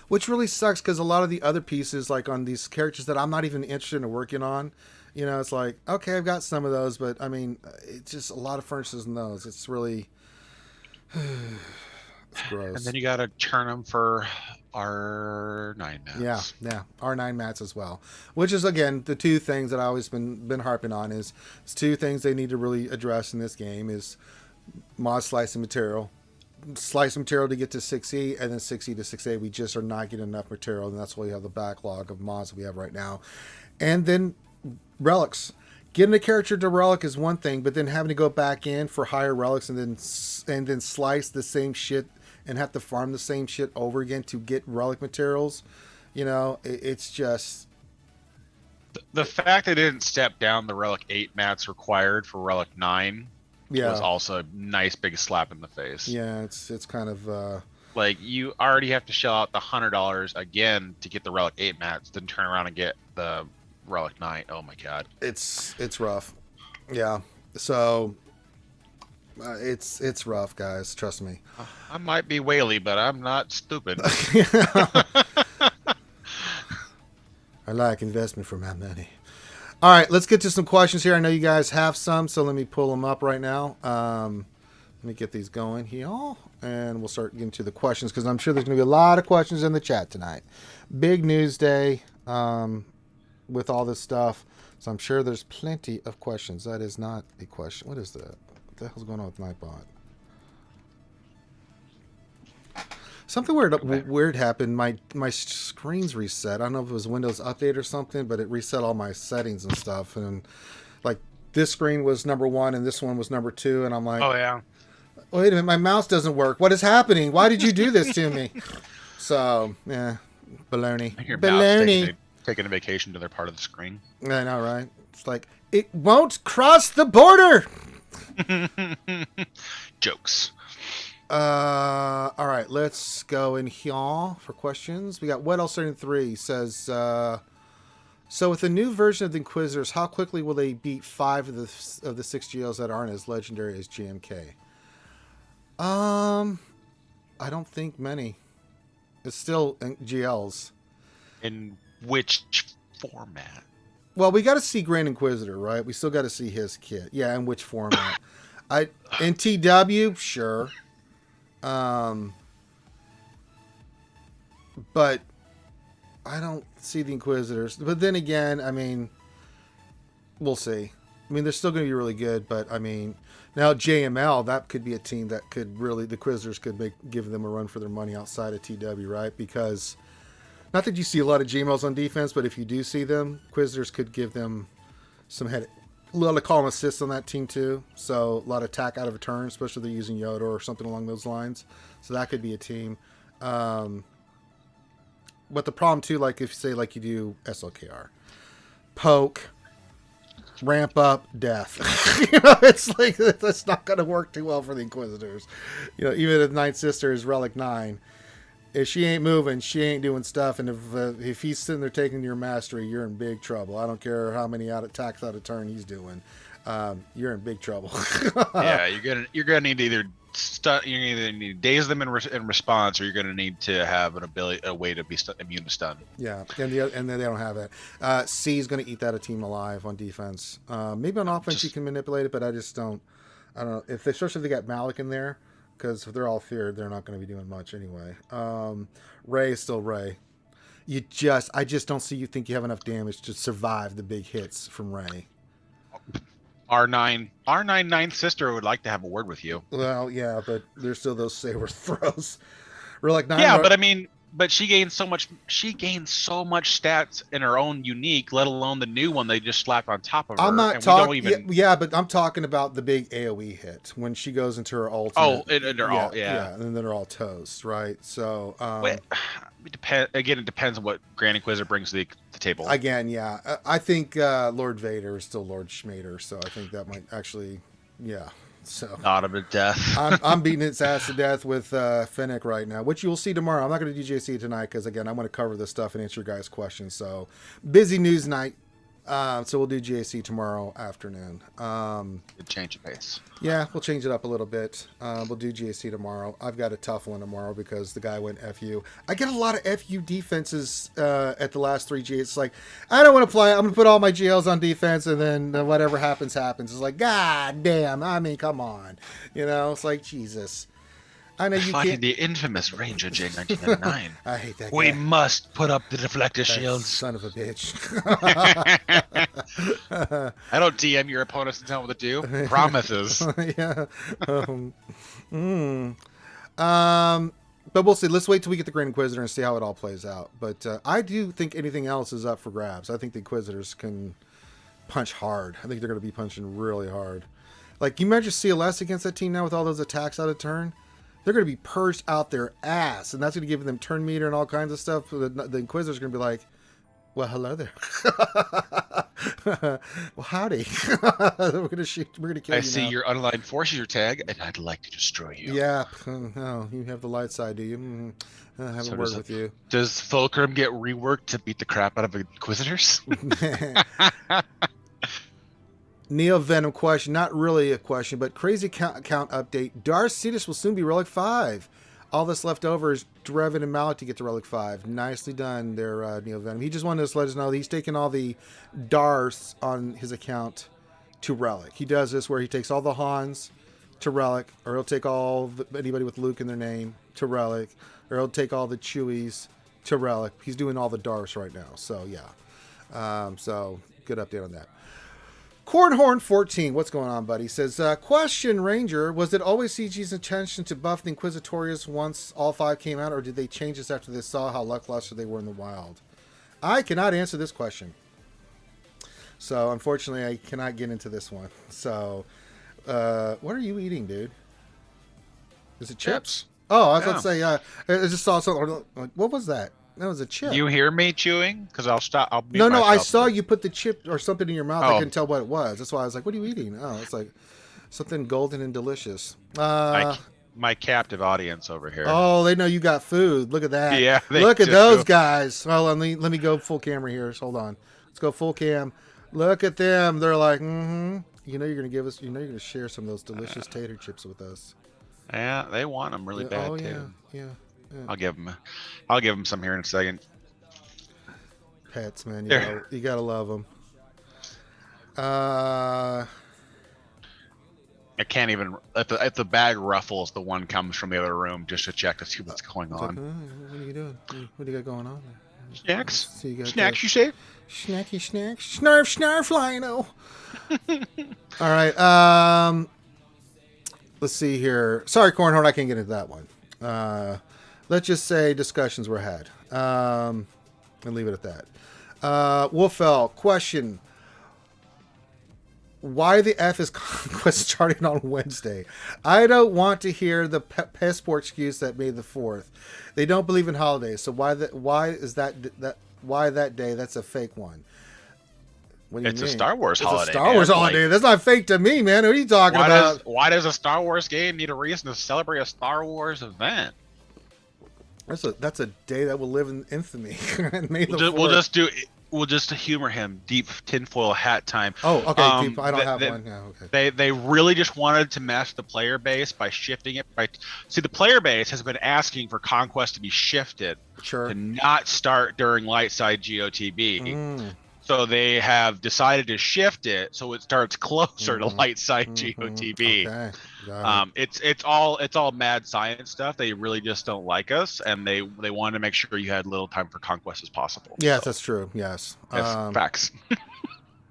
which really sucks because a lot of the other pieces, like on these characters that I'm not even interested in working on, it's like, okay, I've got some of those, but I mean, it's just a lot of furnaces in those. It's really... it's gross. And then you got to turn them for R9 mats. Yeah, R9 mats as well. Which is, again, the 2 things that I always been harping on is 2 things they need to really address in this game is mod slicing material. Slicing material to get to 6E, and then 6E to 6A. We just are not getting enough material, and that's why we have the backlog of mods that we have right now. And then relics. Getting a character to relic is one thing, but then having to go back in for higher relics and then slice the same shit and have to farm the same shit over again to get relic materials, it's just... The fact they didn't step down the Relic 8 mats required for Relic 9 was also a nice big slap in the face. Yeah, it's kind of... Like, you already have to shell out the $100 again to get the Relic 8 mats, then turn around and get the Relic 9. Oh my god. It's rough. Yeah. So it's rough, guys. Trust me. I might be whaley, but I'm not stupid. I like investment for my money. All right, let's get to some questions here. I know you guys have some, so let me pull them up right now. Let me get these going here, and we'll start getting to the questions because I'm sure there's going to be a lot of questions in the chat tonight. Big news day. With all this stuff, so I'm sure there's plenty of questions. That is not a question. What is that? What the hell's going on with my bot? Something weird happened. My screen's reset. I don't know if it was Windows Update or something, but it reset all my settings and stuff. And like this screen was number 1 and this one was number 2, and I'm like, oh yeah, wait a minute, my mouse doesn't work. What is happening? Why did you do this to me? So yeah, baloney. Baloney. Taking a vacation to their part of the screen. I know, right? It's like, it won't cross the border! Jokes. All right, let's go in here for questions. We got What Else 33 says, so with the new version of the Inquisitors, how quickly will they beat 5 of the 6 GLs that aren't as legendary as GMK? I don't think many. It's still GLs. In which format? Well, we got to see Grand Inquisitor, right? We still got to see his kit. Yeah, in which format? In TW, sure. but I don't see the Inquisitors. But then again, I mean, we'll see. I mean, they're still going to be really good, but I mean, now JML, that could be a team that could really, the Inquisitors could give them a run for their money outside of TW, right? Because not that you see a lot of JMLs on defense, but if you do see them, Inquisitors could give them some head. A lot of column assists on that team too, so a lot of attack out of a turn, especially if they're using Yoda or something along those lines. So that could be a team. But the problem too, like if you say like you do SLKR, poke, ramp up, death. It's like that's not going to work too well for the Inquisitors. Even if Ninth Sister is Relic 9, if she ain't moving, she ain't doing stuff, and if he's sitting there taking your mastery, you're in big trouble. I don't care how many attacks out of turn he's doing. You're in big trouble. Yeah, you're gonna need to either need to daze them in response, or you're gonna need to have a way to be immune to stun. Yeah, and then they don't have that. C is gonna eat that a team alive on defense. Maybe on offense you can manipulate it, but I don't know especially if they got Malik in there. Because if they're all feared, they're not going to be doing much anyway. Ray is still Ray. I just don't see you think you have enough damage to survive the big hits from Ray. R9 Ninth Sister would like to have a word with you. Well, yeah, but there's still those saber throws. We're like, yeah, but I mean, she gains so much. She gains so much stats in her own unique, let alone the new one they just slapped on top of her. I'm not talking. Yeah, but I'm talking about the big AOE hit when she goes into her ultimate. Yeah, and then they're all toast, right? So, it depends on what Grand Inquisitor brings to the table. Again, yeah, I think Lord Vader is still Lord Schmader, so I think that might actually, yeah. So not him to death. I'm beating its ass to death with Fennec right now, which you will see tomorrow. I'm not going to do JC tonight because, again, I want to cover this stuff and answer your guys' questions. So busy news night. So we'll do JC tomorrow afternoon. Good change of pace. Yeah, we'll change it up a little bit. We'll do JC tomorrow. I've got a tough one tomorrow because the guy went FU. I get a lot of FU defenses at the last 3 G. It's like, I don't want to play. I'm going to put all my GLs on defense, and then whatever happens. It's like, God damn. I mean, come on. It's like, Jesus. I know you fighting the infamous Ranger J1999. I hate that guy. We must put up the deflector that shields. Son of a bitch. I don't DM your opponents and tell them what to do. Promises. Yeah. But we'll see. Let's wait till we get the Grand Inquisitor and see how it all plays out. But I do think anything else is up for grabs. I think the Inquisitors can punch hard. I think they're going to be punching really hard. Like, you imagine CLS against that team now with all those attacks out of turn? They're going to be purged out their ass, and that's going to give them turn meter and all kinds of stuff. The Inquisitor's going to be like, well, hello there. Well, howdy. We're going to shoot. We're going to kill you. I see your unaligned forces your tag, and I'd like to destroy you. Yeah. Oh, you have the light side, do you? I have a word with you. Does Fulcrum get reworked to beat the crap out of Inquisitors? Neo Venom question, not really a question, but crazy count update. Darth Sidious will soon be Relic 5. All that's left over is Drevin and Malik to get to Relic 5. Nicely done there, Neo Venom. He just wanted to let us know that he's taking all the Darths on his account to Relic. He does this where he takes all the Hans to Relic, or he'll take anybody with Luke in their name to Relic, or he'll take all the Chewies to Relic. He's doing all the Darths right now. So, yeah. So, good update on that. Cornhorn 14, what's going on, buddy? Says, question, Ranger, was it always CG's intention to buff the Inquisitorius once all 5 came out, or did they change this after they saw how lackluster they were in the wild? I cannot answer this question. So, unfortunately, I cannot get into this one. So, what are you eating, dude? Is it chips? Oh, I was about to say, I just saw something. Like, what was that? That was a chip. You hear me chewing? Because I'll stop. No, I saw you put the chip or something in your mouth. I couldn't tell what it was. That's why I was like, what are you eating? Oh, it's like something golden and delicious. My captive audience over here. Oh, they know you got food. Look at that. Yeah, look at those guys. Well, let me go full camera here. Hold on. Let's go full cam. Look at them. They're like, You know you're going to give us, you're going to share some of those delicious tater chips with us. Yeah, they want them really bad, too. Yeah. I'll give them some here in a second. Pets, man, you gotta love them. I can't even. If the bag ruffles, the one comes from the other room just to check to see what's going on. What are you doing? What do you got going on? Snacks? So you got Snacks, you say? Snacky snacks. Snarf, snarf, lino. All right. Let's see here. Sorry, Cornhorn, I can't get into that one. Let's just say discussions were had. And leave it at that. Wolfell, question. Why the F is Conquest starting on Wednesday? I don't want to hear the passport excuse that May the 4th. They don't believe in holidays, so why is that why that day? That's a fake one. What do you mean? A Star Wars holiday. It's a Star Wars holiday. That's not fake to me, man. What are you talking about? Why does a Star Wars game need a reason to celebrate a Star Wars event? That's a day that will live in infamy. May the 4th. We'll just humor him. Deep tinfoil hat time. Oh, okay. I don't have one. Yeah, okay. They really just wanted to mess the player base by shifting it. See, the player base has been asking for Conquest to be shifted to not start during Lightside GOTB. So they have decided to shift it so it starts closer to Lightside GOTB. Okay. It's all mad science stuff. They really just don't like us, and they wanted to make sure you had little time for Conquest as possible. Yes, that's true. Yes. Facts.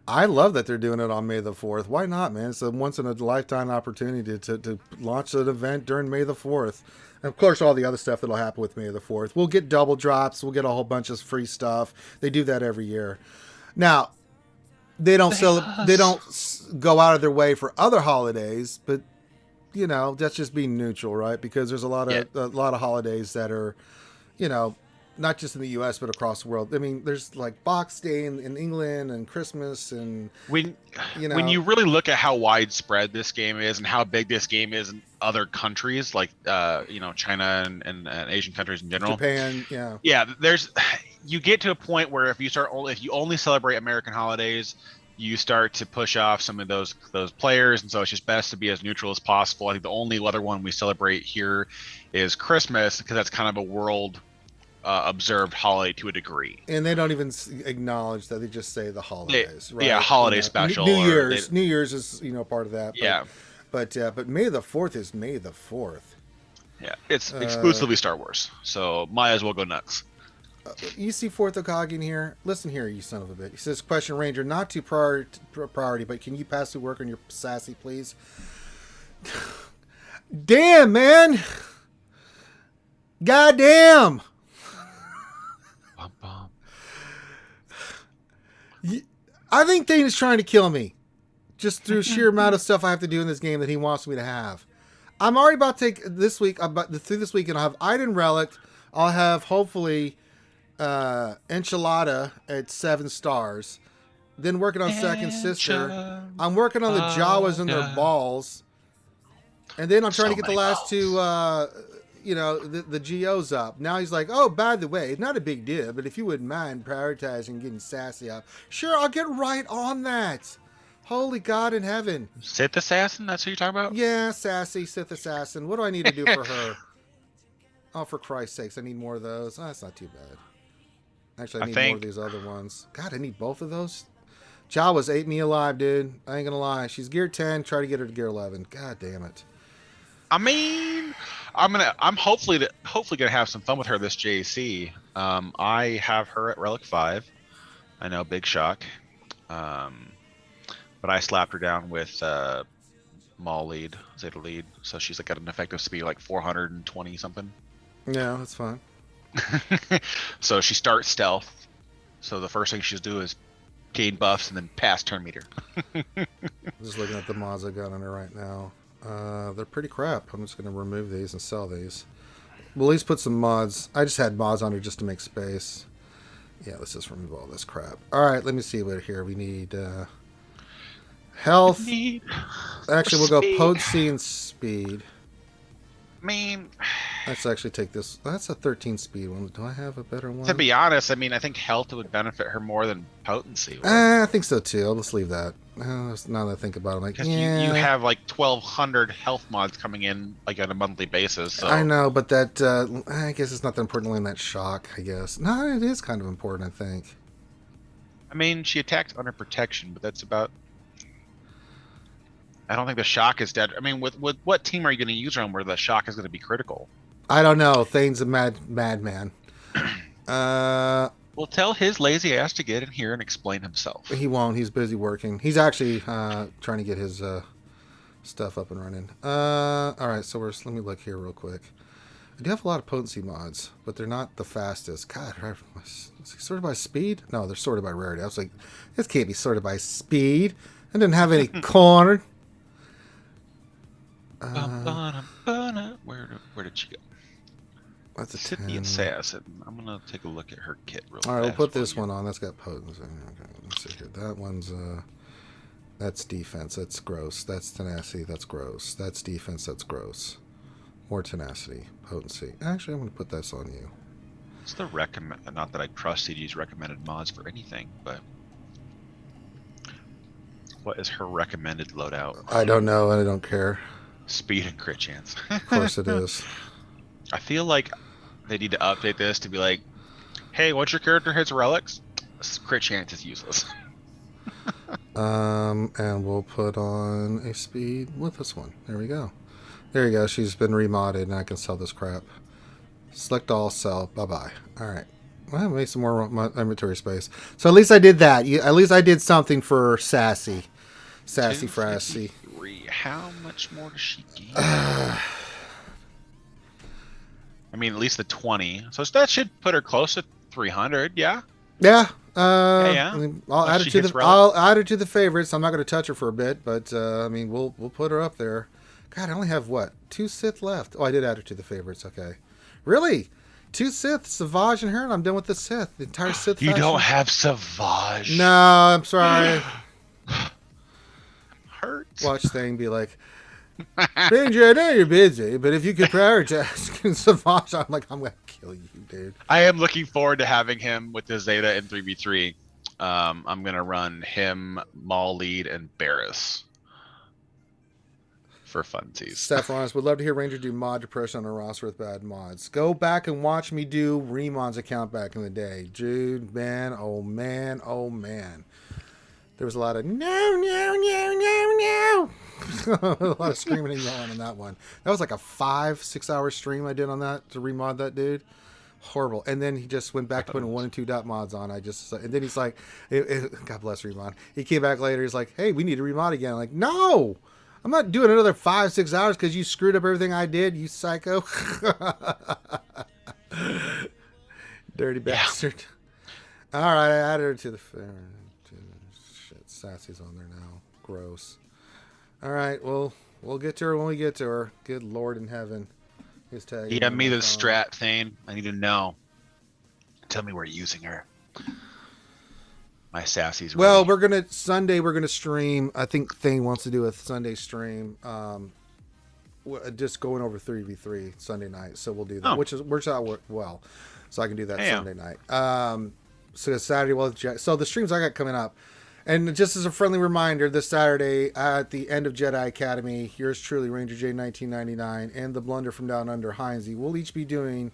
I love that they're doing it on May the 4th. Why not, man? It's a once in a lifetime opportunity to launch an event during May the 4th. And of course, all the other stuff that'll happen with May the 4th. We'll get double drops. We'll get a whole bunch of free stuff. They do that every year. Now, they don't go out of their way for other holidays, but you know, that's just being neutral, right? Because there's a lot of holidays that are, you know, not just in the U.S. but across the world. I mean, there's like Box Day in England and Christmas, and when you really look at how widespread this game is and how big this game is in other countries, like China and Asian countries in general, Japan, you get to a point where if you only celebrate American holidays, you start to push off some of those players, and so it's just best to be as neutral as possible. I think the only other one we celebrate here is Christmas, because that's kind of a world observed holiday to a degree. And they don't even acknowledge that; they just say the holidays, right? Yeah, holiday special. New Year's is part of that. But, but May the 4th is May the 4th. Yeah, it's exclusively Star Wars, so might as well go nuts. You see Fourth Okage in here? Listen here, you son of a bitch. He says, question Ranger, not too priority, but can you pass through work on your sassy, please? Damn, man. Goddamn. I think Thane is trying to kill me. Just through sheer amount of stuff I have to do in this game that he wants me to have. I'm already about to take this week, through this weekend, I'll have Iden Relic. I'll have, hopefully, Enchilada at 7 stars. Then working on Second Sister. I'm working on the Jawas and their balls. And then I'm trying to get the last two, the GOs up. Now he's like, oh, by the way, it's not a big deal, but if you wouldn't mind prioritizing getting Sassy up, sure, I'll get right on that. Holy God in heaven. Sith Assassin? That's what you're talking about? Yeah, Sassy, Sith Assassin. What do I need to do for her? Oh, for Christ's sakes, I need more of those. Oh, that's not too bad. Actually, I need more of these other ones. God, I need both of those. Jawas ate me alive, dude. I ain't gonna lie. She's gear 10. Try to get her to gear 11. God damn it. I mean, I'm hopefully gonna have some fun with her this JC. I have her at Relic 5. I know, big shock. But I slapped her down with Maul lead, Zeta lead, so she's got an effective speed like 420 something. Yeah, that's fine. So she starts stealth. So the first thing she's do is gain buffs and then pass turn meter. Just looking at the mods I got on her right now. They're pretty crap. I'm just going to remove these and sell these. We'll at least put some mods. I just had mods on her just to make space. Yeah, let's just remove all this crap. All right, let me see what here we need. Health. Actually, we'll go potency and speed. I mean, let's actually take this. That's a 13 speed one. Do I have a better one? To be honest, I mean, I think health would benefit her more than potency. I think so too. I'll just leave that. Now that I think about it, I'm like, you have like 1,200 health mods coming in like on a monthly basis. So. I know, but that I guess it's not that important to land that shock. I guess no, it is kind of important. I think. I mean, she attacks under protection, but that's about. I don't think the shock is dead. I mean, with what team are you going to use on where the shock is going to be critical? I don't know. Thane's a madman. Well, tell his lazy ass to get in here and explain himself. He won't. He's busy working. He's actually trying to get his stuff up and running. All right, so let me look here real quick. I do have a lot of potency mods, but they're not the fastest. God, is it sorted by speed? No, they're sorted by rarity. I was like, this can't be sorted by speed. I didn't have any corner. Where did she go? That's a Sydney 10. Assassin. I'm gonna take a look at her kit real All right, we'll fast put this while one on. That's got potency. Okay, let's see here. That one's that's defense. That's gross. That's tenacity. That's gross. That's defense. That's gross. More tenacity, potency. Actually, I'm gonna put this on you. It's the recommend. Not that I trust CG's recommended mods for anything, but what is her recommended loadout? I don't know, and I don't care. Speed and crit chance. Of course it is. I feel like they need to update this to be like, hey, once your character hits relics, crit chance is useless. And we'll put on a speed with this one. There we go. There you go. She's been remodded, and I can sell this crap. Select all, sell. Bye-bye. All right. Well, I made some more inventory space. So at least I did that. At least I did something for Sassy. Sassy Frassy. How much more does she gain? I mean, at least the 20. So that should put her close to 300, yeah? Yeah. Yeah. I mean, I'll add her to the favorites. I'm not going to touch her for a bit, but I mean, we'll put her up there. God, I only have what? 2 Sith left. Oh, I did add her to the favorites. Okay. Really? 2 Sith, Savage and her, and I'm done with the Sith. The entire Sith You faction. don't have Savage. No, I'm sorry. Hurts. Watch Thing be like, Ranger, I know you're busy, but if you could prioritize Savage, I'm like, I'm going to kill you, dude. I am looking forward to having him with the Zeta in 3v3. I'm going to run him, Maul Lead, and Barris for funsies. Stephanonis would love to hear Ranger do mod depression on a roster with bad mods. Go back and watch me do Remon's account back in the day. Dude, man, oh man, oh man. There was a lot of no. A lot of screaming and yelling on that one. That was like a 5-6 hour stream I did on that to remod that dude. Horrible. And then he just went back to putting 1 and 2 dot mods on. And then he's like, God bless Remod. He came back later. He's like, hey, we need to remod again. I'm like, no, I'm not doing another 5-6 hours because you screwed up everything I did, you psycho. Dirty bastard. All right, I added her to the shit. Sassy's on there now. Gross. All right, well, we'll get to her when we get to her. Good Lord in heaven. His tag. Yeah, me the strat, Thane. I need to know. Tell me we're using her. My Sassy's ready. Well, Sunday we're gonna stream. I think Thane wants to do a Sunday stream. Just going over 3v3 Sunday night. So we'll do that, which works out well. So I can do that Sunday night. So Saturday, so the streams I got coming up. And just as a friendly reminder, this Saturday at the end of Jedi Academy, yours truly, Ranger J 1999, and the Blunder from Down Under, Heinze, we'll each be doing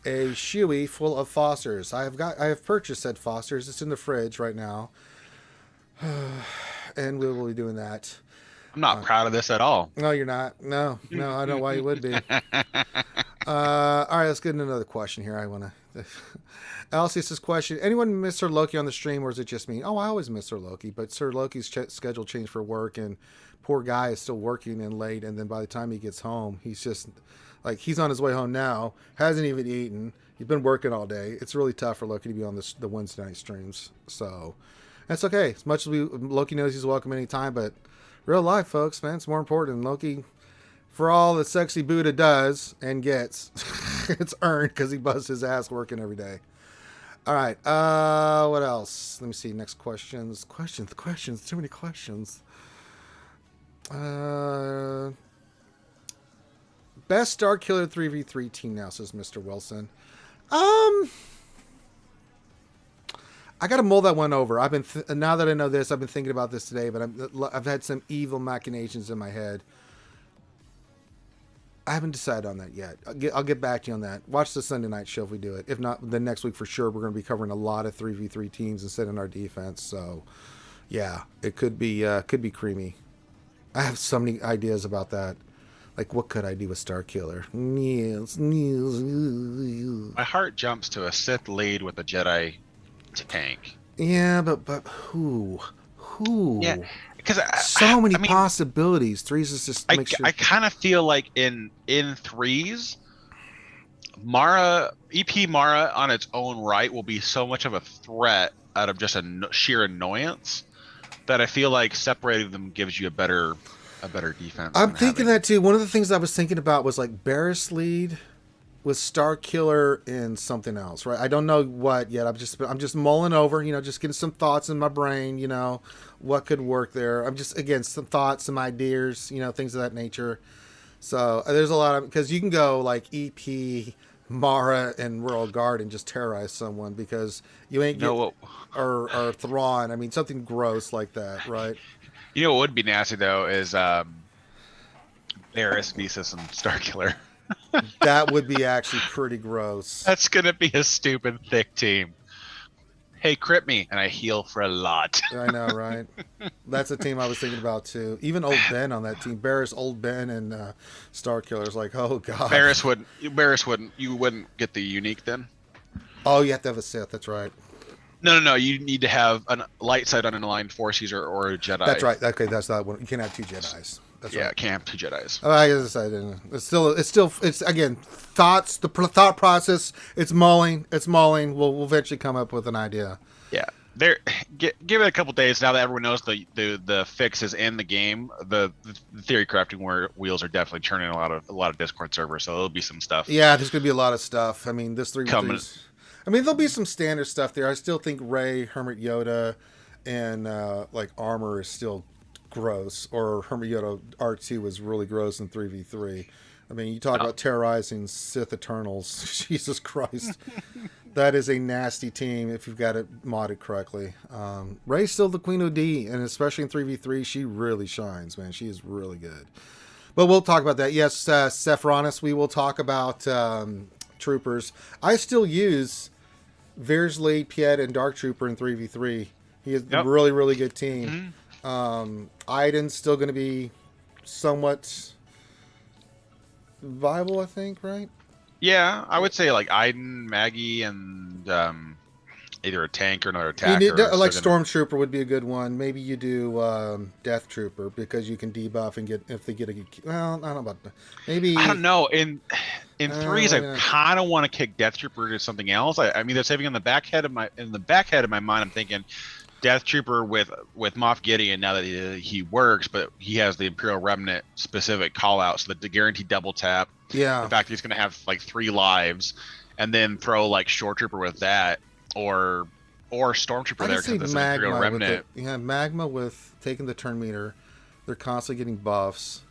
a shoey full of Fosters. I have purchased said Fosters. It's in the fridge right now, and we will be doing that. I'm not proud of this at all. No, you're not. No, I don't know why you would be. All right, let's get into another question here. I want to. Elsie says, question, anyone miss Sir Loki on the stream, or is it just me? Oh, I always miss Sir Loki, but Sir Loki's schedule changed for work, and poor guy is still working and late, and then by the time he gets home, he's just, like, he's on his way home now, hasn't even eaten, he's been working all day. It's really tough for Loki to be on the Wednesday night streams, so that's okay. As much as Loki knows he's welcome anytime, but real life, folks, man, it's more important. Loki, for all the sexy Buddha does and gets, it's earned because he busts his ass working every day. All right. What else? Let me see. Next questions. Questions. Too many questions. Best Star Killer 3v3 team now, says Mr. Wilson. I got to mull that one over. I've been now that I know this, I've been thinking about this today, but I've had some evil machinations in my head. I haven't decided on that yet. I'll get back to you on that. Watch the Sunday night show if we do it. If not, then next week for sure we're going to be covering a lot of 3v3 teams and setting our defense. So, yeah, it could be creamy. I have so many ideas about that. Like, what could I do with Starkiller? My heart jumps to a Sith lead with a Jedi tank. Yeah, but who? Yeah, because So many I mean, possibilities. Threes is just make sure. I kind of feel like in threes, EP Mara on its own right will be so much of a threat out of just a sheer annoyance that I feel like separating them gives you a better defense. I'm thinking that too. One of the things I was thinking about was like Barris lead with Starkiller and something else, right? I don't know what yet. I'm just mulling over, just getting some thoughts in my brain, what could work there. I'm just, again, some thoughts, some ideas, things of that nature. So there's a lot of, because you can go like EP, Mara, and Royal Guard and just terrorize someone because you ain't or Thrawn. I mean, something gross like that, right? You know what would be nasty though is Barris vs some Starkiller. That would be actually pretty gross. That's gonna be a stupid thick team. Hey, crit me, and I heal for a lot. I know, right? That's a team I was thinking about too. Even old Ben on that team, Barris, old Ben, and Starkiller's like, oh god. Barris wouldn't. You wouldn't get the unique then. Oh, you have to have a Sith. That's right. No. You need to have a light side unaligned Force user or a Jedi. That's right. Okay, that's not one. You can't have two Jedis. That's yeah, right. can't have two Jedis. Oh, I guess I didn't. It's again thoughts. The thought process. It's mulling. We'll eventually come up with an idea. Yeah, give it a couple days now that everyone knows the fix is in the game. The theory crafting wheels are definitely turning a lot of Discord servers, so there'll be some stuff. Yeah, there's gonna be a lot of stuff. I mean, this 3v3. Coming. I mean, there'll be some standard stuff there. I still think Rey, Hermit Yoda, and like armor is still gross, or Hermit Yoda R2 was really gross in 3v3. I mean, you talk about terrorizing Sith Eternals. Jesus Christ. That is a nasty team if you've got it modded correctly. Rey's still the Queen OD, and especially in 3v3, she really shines, man. She is really good. But we'll talk about that. Yes, Sephironis, we will talk about troopers. I still use Veersley, Piet, and Dark Trooper in 3v3. He is a really, really good team. Iden's still going to be somewhat viable, I think, right? Yeah, I would say like Iden, Maggie, and either a tank or another attacker. Like Stormtrooper would be a good one. Maybe you do Death Trooper because you can debuff and get if they get a. Well, I don't know about that. Maybe I don't know. In threes, I kind of want to kick Death Trooper to something else. I mean, they're saving in the back head of my mind. I'm thinking Death Trooper with Moff Gideon now that he works, but he has the Imperial Remnant specific call out, so the guaranteed double tap. Yeah. The fact that he's going to have like 3 lives, and then throw like Shore Trooper with that, or Stormtrooper there because it's an Imperial Remnant. Magma with taking the turn meter. They're constantly getting buffs.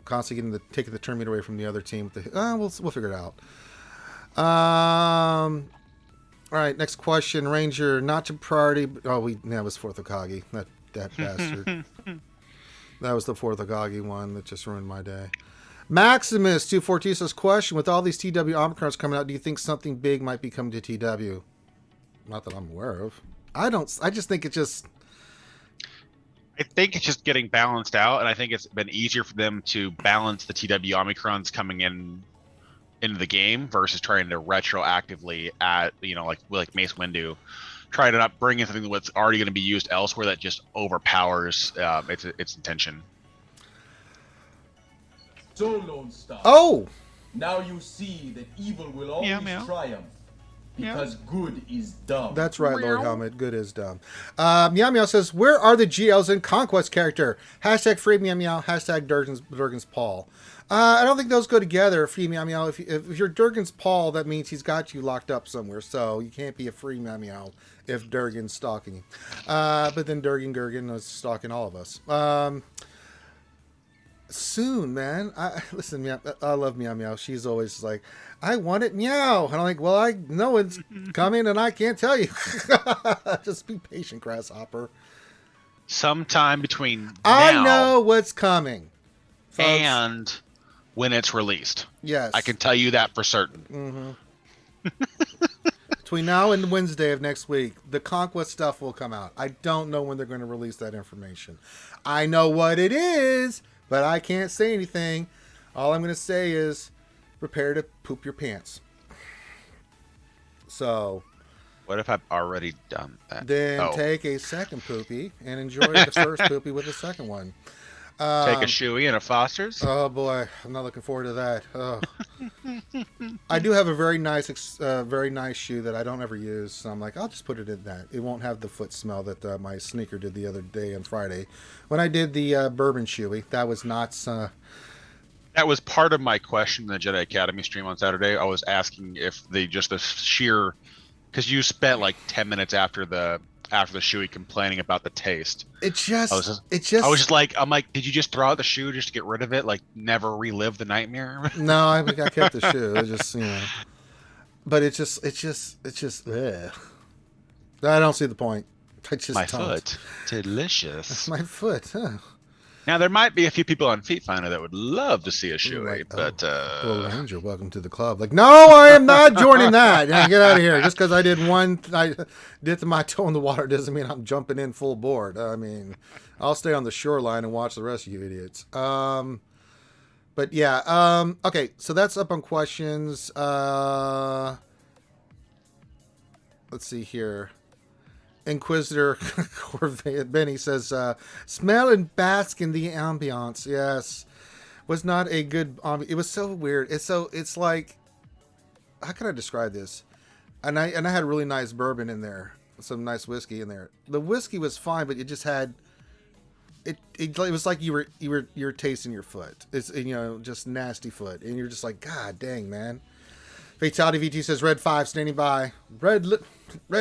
Constantly taking the turn meter away from the other team. We'll figure it out. All right, next question. Ranger, not your priority. That was Fourth Okage. That bastard. That was the Fourth Okage one that just ruined my day. Maximus 242 says, question, with all these TW Omicrons coming out, do you think something big might be coming to TW? Not that I'm aware of. I just think it's just getting balanced out, and I think it's been easier for them to balance the TW Omicrons coming into the game versus trying to retroactively add, like Mace Windu, try to not bring in something that's already going to be used elsewhere that just overpowers its intention. So, Lone Star. Oh! Now you see that evil will always triumph. Because good is dumb. That's right, Lord Helmet. Good is dumb. Meow Meow says, where are the GLs in Conquest character? Hashtag free Meow Meow. Hashtag Durgan's Paul. I don't think those go together. Free Meow Meow. If you're Durgan's Paul, that means he's got you locked up somewhere. So you can't be a free Meow Meow if Durgan's stalking you. But then Durgan was stalking all of us. Soon, man. Listen, Meow, I love Meow Meow. She's always like, I want it meow. And I'm like, well, I know it's coming and I can't tell you. Just be patient, Grasshopper. Sometime between I know what's coming, folks. And when it's released. Yes. I can tell you that for certain. Between now and Wednesday of next week, the Conquest stuff will come out. I don't know when they're going to release that information. I know what it is, but I can't say anything. All I'm going to say is prepare to poop your pants. So... What if I've already done that? Then take a second poopy and enjoy the first poopy with the second one. Take a shoey and a Foster's. Oh boy, I'm not looking forward to that. Oh. I do have a very nice shoe that I don't ever use. So I'm like, I'll just put it in that. It won't have the foot smell that my sneaker did the other day on Friday when I did the bourbon shoey. That was not. That was part of my question in the Jedi Academy stream on Saturday. I was asking if the sheer, because you spent like 10 minutes after the shoey complaining about the taste. I was just like, I'm like, did you just throw out the shoe just to get rid of it? Like never relive the nightmare? No, I kept the shoe. It just, but it's just, ugh. I don't see the point. I just my don't. Foot, delicious. My foot, huh? Now there might be a few people on Feet Finder that would love to see a shoey, like, but well, Ranger, welcome to the club. Like, no, I am not joining that. Yeah, get out of here. Just because I dipped my toe in the water doesn't mean I'm jumping in full board. I mean, I'll stay on the shoreline and watch the rest of you idiots. But yeah, okay, so that's up on questions. Let's see here. Inquisitor Benny says, smell and bask in the ambiance. Yes. Was not a good it was so weird. It's like, how can I describe this? And I had really nice bourbon in there, some nice whiskey in there. The whiskey was fine, but it just had it was like you were tasting your foot. It's just nasty foot, and you're just like, God dang, man. Fatality VT says Red 5 standing by. Red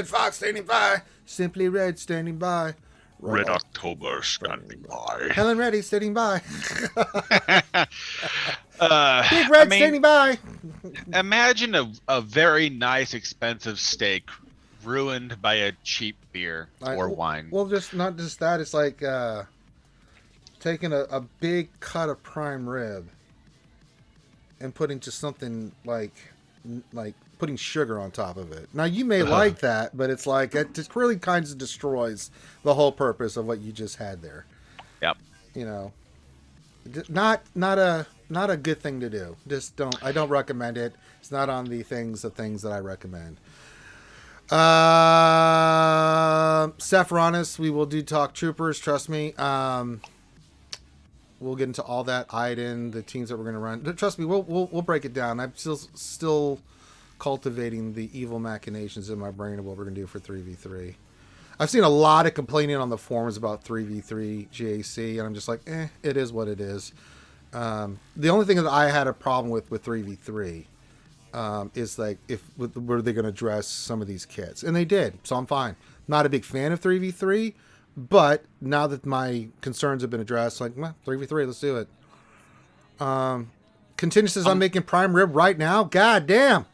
Fox standing by. Simply Red standing by. Red October standing by. Helen Reddy standing by. Big Red standing by. Imagine a very nice, expensive steak ruined by a cheap beer or wine. Well, not just that. It's like taking a big cut of prime rib and putting just something like putting sugar on top of it. Now you may like that, but it's like it just really kind of destroys the whole purpose of what you just had there. Yep. Not a good thing to do. I don't recommend it. It's not on the things that I recommend. Sephironis, we will do talk troopers, trust me. We'll get into all that. Iden, the teams that we're going to run. Trust me, we'll break it down. I'm still cultivating the evil machinations in my brain of what we're going to do for 3v3. I've seen a lot of complaining on the forums about 3v3 GAC, and I'm just like, it is what it is. The only thing that I had a problem with 3v3 is like, were they going to address some of these kits? And they did, so I'm fine. Not a big fan of 3v3, but now that my concerns have been addressed, like, 3v3, let's do it. Contingent says I'm making prime rib right now. God damn.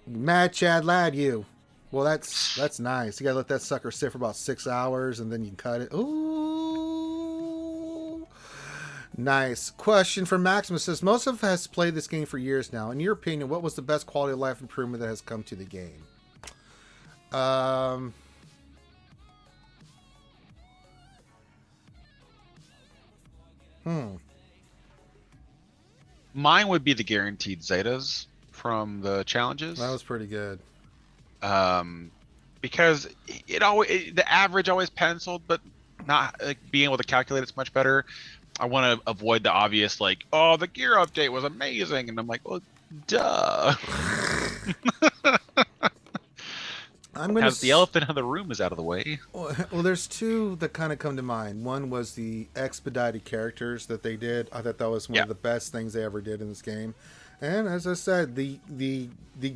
Mad Chad lad, you. Well, that's nice. You gotta let that sucker sit for about 6 hours, and then you can cut it. Ooh, nice. Question from Maximus says, most of us has played this game for years now. In your opinion, what was the best quality of life improvement that has come to the game? Mine would be the guaranteed Zetas from the challenges. That was pretty good. Because the average always penciled, but not being able to calculate it's much better. I want to avoid the obvious, like, oh, the gear update was amazing, and I'm like, well, duh. As the elephant in the room is out of the way. Well, there's two that kind of come to mind. One was the expedited characters that they did. I thought that was one of the best things they ever did in this game. And as I said, the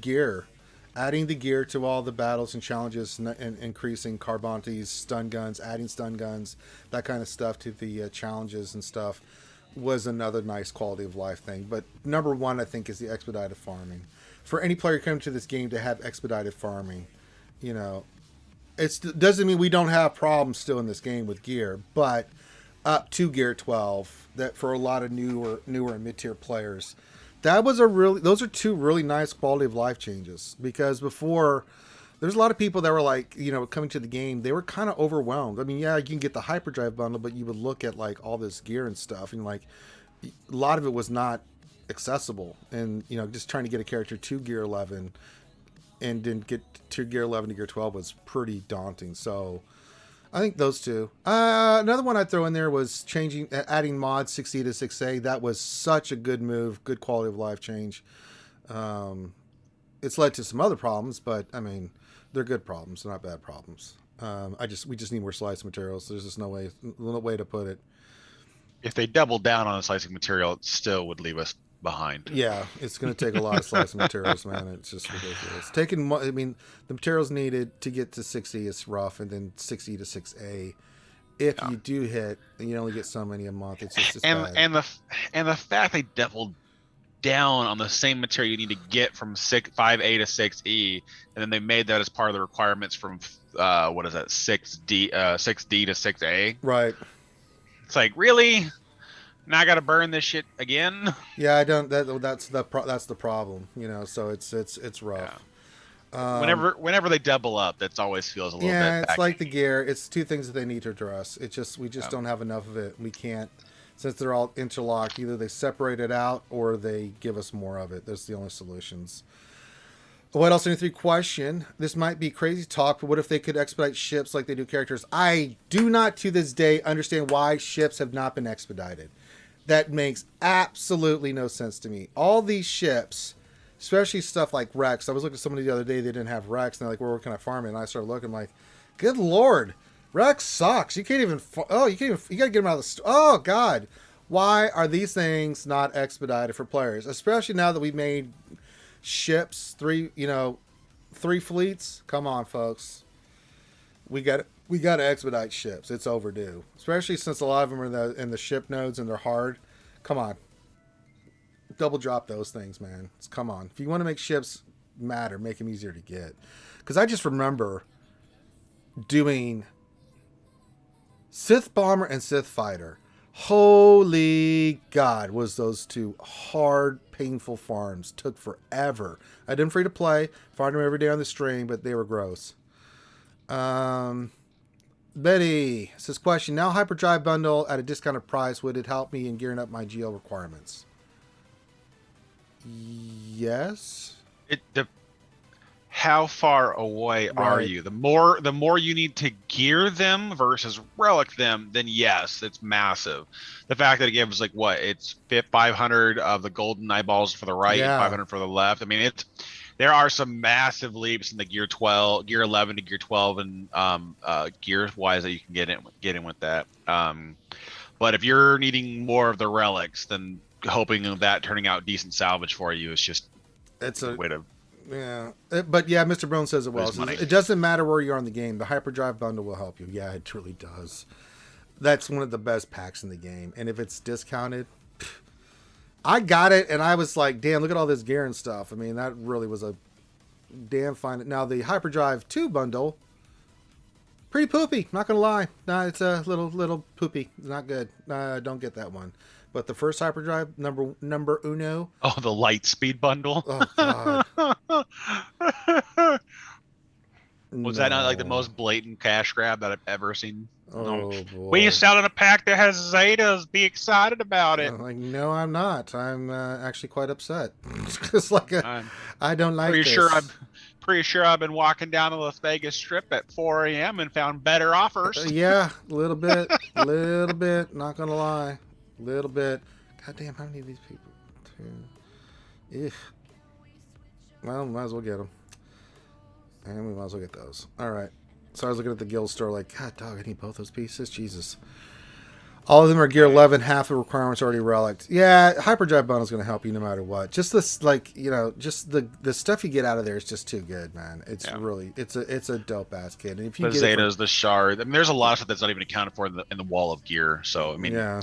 gear, adding the gear to all the battles and challenges, and increasing Carbonte's stun guns, adding stun guns, that kind of stuff to the challenges and stuff, was another nice quality of life thing. But number one, I think, is the expedited farming. For any player coming to this game to have expedited farming, it doesn't mean we don't have problems still in this game with gear, but up to gear 12, that for a lot of newer and mid-tier players, those are two really nice quality of life changes, because before there's a lot of people that were like, coming to the game, they were kind of overwhelmed. I mean, yeah, you can get the hyperdrive bundle, but you would look at like all this gear and stuff, and like a lot of it was not accessible, and just trying to get a character to gear 11 and then get to gear 11 to gear 12 was pretty daunting. So I think those two. Another one I'd throw in there was adding mods 6E to 6A. That was such a good move, good quality of life change. It's led to some other problems, but I mean, they're good problems, they're not bad problems. We just need more slicing materials. There's just no way to put it. If they doubled down on the slicing material, it still would leave us behind. Yeah, it's going to take a lot of slicing materials, man. It's just ridiculous. The materials needed to get to 6E is rough, and then 6E to 6A, if you do hit, and you only get so many a month, it's bad. And the fact they doubled down on the same material you need to get from 5A to 6E, and then they made that as part of the requirements from 6D to 6A. Right. It's like, really? Now I got to burn this shit again? Yeah, I don't. That's the problem. So it's rough. Yeah. Whenever they double up, that always feels a little bit. Yeah, it's like the gear. It's two things that they need to address. We just don't have enough of it. We can't, since they're all interlocked. Either they separate it out or they give us more of it. That's the only solutions. What else? Any 3 question? This might be crazy talk, but what if they could expedite ships like they do characters? I do not to this day understand why ships have not been expedited. That makes absolutely no sense to me. All these ships, especially stuff like Rex. I was looking at somebody the other day, they didn't have Rex, and they're like, where can I farm it? And I started looking, like, good Lord, Rex sucks. You gotta get him out of the oh God. Why are these things not expedited for players? Especially now that we made ships, 3 fleets. Come on, folks. We got to expedite ships. It's overdue, especially since a lot of them are in the ship nodes and they're hard. Come on, double drop those things, man. Come on. If you want to make ships matter, make them easier to get. Because I just remember doing Sith Bomber and Sith Fighter. Holy God, was those 2 hard, painful farms. Took forever. I did them free to play. Farmed them every day on the stream, but they were gross. Betty says, question, now hyperdrive bundle at a discounted price, would it help me in gearing up my GL requirements? Yes. How far away are you? The more you need to gear them versus relic them, then yes, it's massive. The fact that it gives it's 500 of the golden eyeballs for the right, and 500 for the left. I mean, there are some massive leaps in the gear 11 to gear 12 and gear wise that you can get in with that. But if you're needing more of the relics, then hoping of that turning out decent salvage for you is just a way to. Yeah, but yeah, Mr. Brown says it well. It doesn't matter where you're on the game. The hyperdrive bundle will help you. Yeah, it truly does. That's one of the best packs in the game. And if it's discounted, I got it, and I was like, damn, look at all this gear and stuff. I mean, that really was a damn fine. Now, the hyperdrive 2 bundle, pretty poopy, not going to lie. Nah, it's a little poopy. Not good. Don't get that one. But the first hyperdrive, number uno. Oh, the light speed bundle. Oh, God. Was that not like the most blatant cash grab that I've ever seen? Oh, no. boy. We selling a pack that has Zetas. Be excited about it. I'm like, no, I'm not. I'm actually quite upset. It's like I don't like this. Pretty sure I've been walking down the Las Vegas Strip at 4 a.m. and found better offers. Yeah, a little bit. Not going to lie. Little bit. God damn, how many of these people? 2. Well, might as well get them. And we might as well get those. Alright. So I was looking at the guild store like, God dog, I need both those pieces. Jesus. All of them are gear 11. Half the requirements already relicked. Yeah, hyperdrive bundle is going to help you no matter what. Just this, just the stuff you get out of there is just too good, man. It's really, it's a dope ass kit. And if you the Zetas, the Shard, I mean, there's a lot of stuff that's not even accounted for in the wall of gear. So I mean, yeah.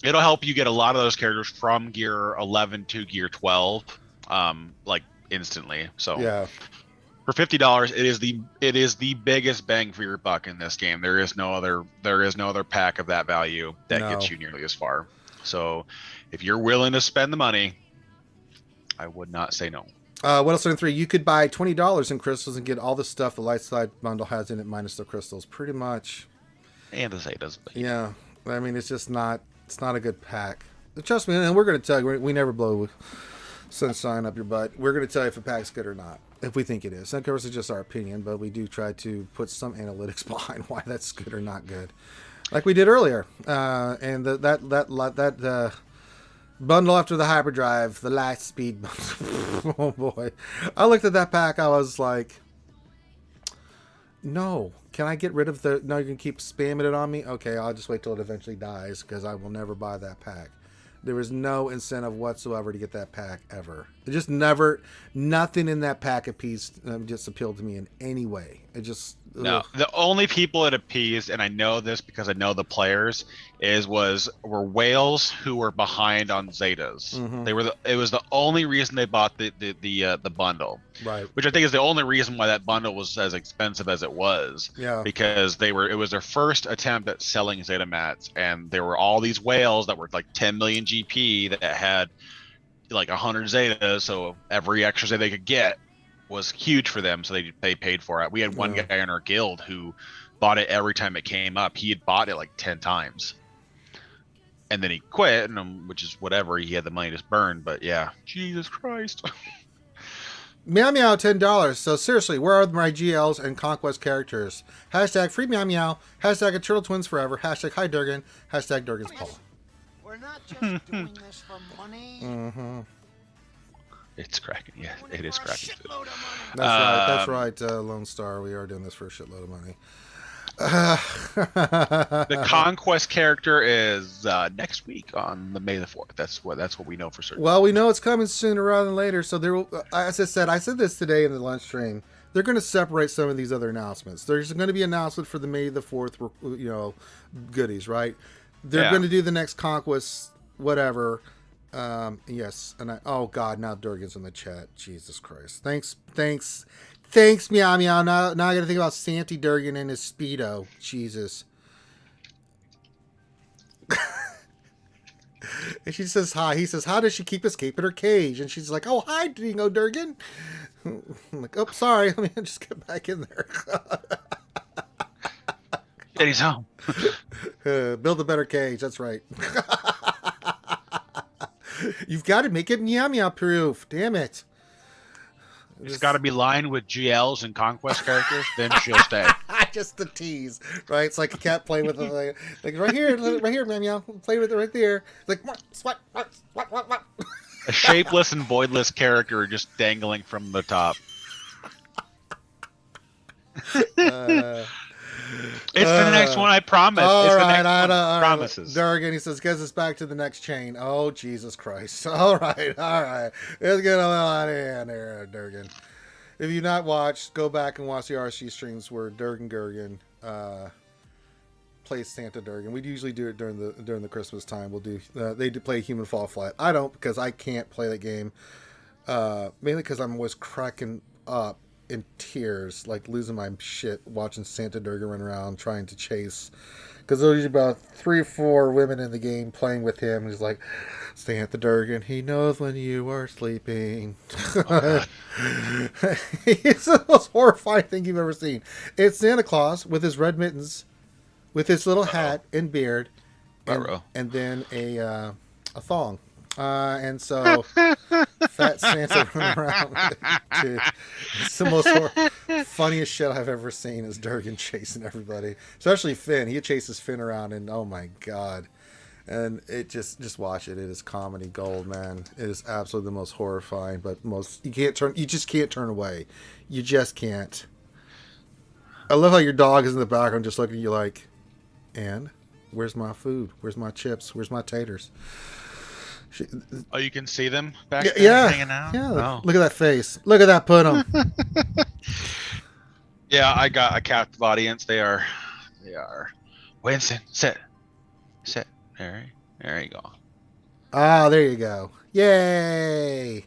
It'll help you get a lot of those characters from gear 11 to gear 12, instantly. So yeah, for $50, it is the biggest bang for your buck in this game. There is no other pack of that value that gets you nearly as far. So if you're willing to spend the money, I would not say no. What else in 3? You could buy $20 in crystals and get all the stuff the light side bundle has in it minus the crystals. Pretty much. And the Zetas. Yeah. I mean, it's just not, it's not a good pack. Trust me, and we're going to tell you, we never blow sunshine up your butt. We're going to tell you if a pack's good or not, if we think it is. And of course, it's just our opinion, but we do try to put some analytics behind why that's good or not good. Like we did earlier. And that bundle after the hyperdrive, the light speed bundle. Oh boy. I looked at that pack, I was like, no. Can I get rid of the... No, you can keep spamming it on me? Okay, I'll just wait till it eventually dies, because I will never buy that pack. There was no incentive whatsoever to get that pack, ever. It just never... Nothing in that pack just appealed to me in any way. It just... No, the only people it appeased, and I know this because I know the players, were whales who were behind on Zetas. Mm-hmm. It was the only reason they bought the bundle, right? Which I think is the only reason why that bundle was as expensive as it was. Yeah, because it was their first attempt at selling Zeta mats, and there were all these whales that were like 10 million GP that had like 100 Zetas, so every extra Zeta they could get was huge for them, so they paid for it. We had one guy in our guild who bought it every time it came up. He had bought it like 10 times, and then he quit, which is whatever. He had the money to burn, but yeah, Jesus Christ. Meow Meow, $10. So seriously, where are my GLs and Conquest characters? Hashtag free Meow Meow. Hashtag Turtle Twins forever. Hashtag hi Durgan. Hashtag Durgan's Paw. We're not just doing this for money. Mm-hmm. It's cracking. Yeah, it is cracking. That's right, Lone Star. We are doing this for a shitload of money. The Conquest character is next week on the May the 4th. That's what we know for certain. Well, we know it's coming sooner rather than later. So there will, as I said this today in the lunch stream. They're going to separate some of these other announcements. There's going to be an announcement for the May the 4th, goodies, right? They're going to do the next Conquest, whatever. Yes, and oh god, now Durgan's in the chat. Jesus Christ. Thanks, Meow Meow. Now I gotta think about Santy Durgan and his Speedo. Jesus. And she says hi. He says, how does she keep escaping her cage? And she's like, oh, hi, Dingo Durgan. I'm like, oh, sorry, let me just get back in there. Daddy's home. Build a better cage, that's right. You've got to make it Meow Meow proof. Damn it. It's got to be lined with GLs and Conquest characters, then she'll stay. Just the tease, right? It's like a cat playing with it. Like right here, Meow Meow. Play with it right there. Like, what? A shapeless and voidless character just dangling from the top. It's the next one, I promise. It's the next one. Promises. Durgan, he says, gets us back to the next chain. Oh, Jesus Christ. All right. Let's get out of here, Durgan. If you've not watched, go back and watch the RC streams where Durgan Gurgan plays Santa Durgan. We usually do it during the Christmas time. We'll do they do play Human Fall Flat. I don't, because I can't play that game. Mainly because I'm always cracking up in tears, like losing my shit watching Santa Durgan run around trying to chase, because there's usually about 3 or 4 women in the game playing with him. He's like, Santa Durgan, he knows when you are sleeping. Oh, it's the most horrifying thing you've ever seen. It's Santa Claus with his red mittens, with his little hat and beard, and then a thong. And so Fat Santa running around. Dude, it's the most funniest shit I've ever seen is Durgan chasing everybody, especially Finn. He chases Finn around, and oh my god! And it just watch it. It is comedy gold, man. It is absolutely the most horrifying, but you just can't turn away. You just can't. I love how your dog is in the background, just looking at you like, and where's my food? Where's my chips? Where's my taters? Oh, you can see them back there hanging out? Yeah, oh. Look at that face. Look at that putum. Yeah, I got a captive audience. They are. Winston, sit. There you go. Ah, there you go. Yay!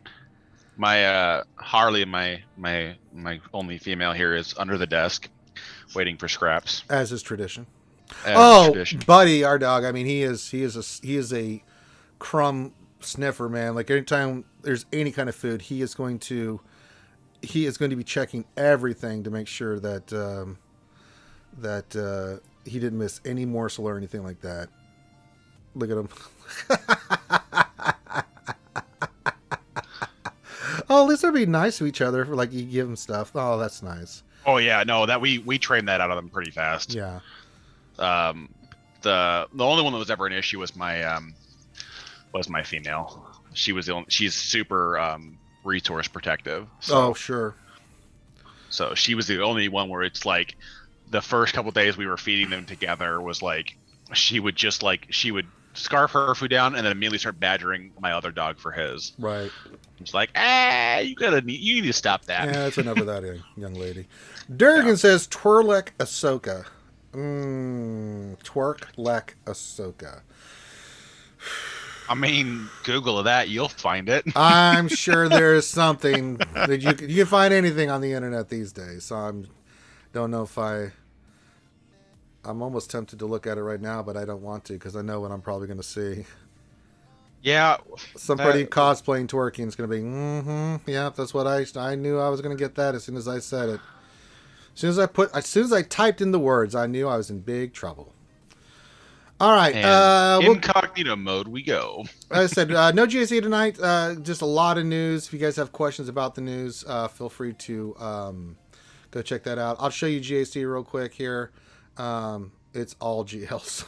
My Harley, my only female here, is under the desk, waiting for scraps. As is tradition. Tradition. Buddy, our dog. I mean, he is a crumb sniffer, man. Like anytime there's any kind of food, he is going to be checking everything to make sure that he didn't miss any morsel or anything like that. Look at him. Oh, at least they'll be nice to each other. Like you give them stuff. Oh, that's nice. Oh yeah, no, that we trained that out of them pretty fast. Yeah. The only one that was ever an issue was my female. She's super resource protective. So, oh sure. So she was the only one where it's like the first couple days we were feeding them together was like she would scarf her food down and then immediately start badgering my other dog for his. Right. It's like, you need to stop that. Yeah, that's enough of that, young lady. Durgan says Twerlek Ahsoka. Twerlek Ahsoka. I mean, Google that, you'll find it. I'm sure there's something that you can find anything on the internet these days. So don't know if I'm almost tempted to look at it right now, but I don't want to because I know what I'm probably going to see. Yeah. Somebody cosplaying twerking is going to be, yeah, that's what I knew I was going to get that as soon as I said it. As soon as I typed in the words, I knew I was in big trouble. All right. Incognito mode we go. As I said, no GSE tonight. Just a lot of news. If you guys have questions about the news, feel free to go check that out. I'll show you GSE real quick here. It's all GLs.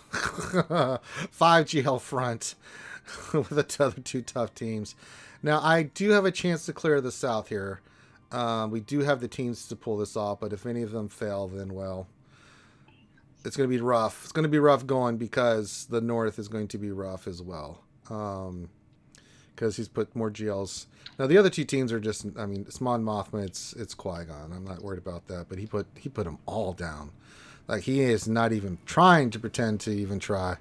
5 GL front with the other 2 tough teams. Now, I do have a chance to clear the South here. We do have the teams to pull this off, but if any of them fail, then, well, it's going to be rough. It's going to be rough going because the North is going to be rough as well. Because he's put more GLs. Now, the other 2 teams are just, I mean, it's Mon Mothma, it's Qui-Gon. I'm not worried about that, but he put them all down. Like, he is not even trying to pretend to even try.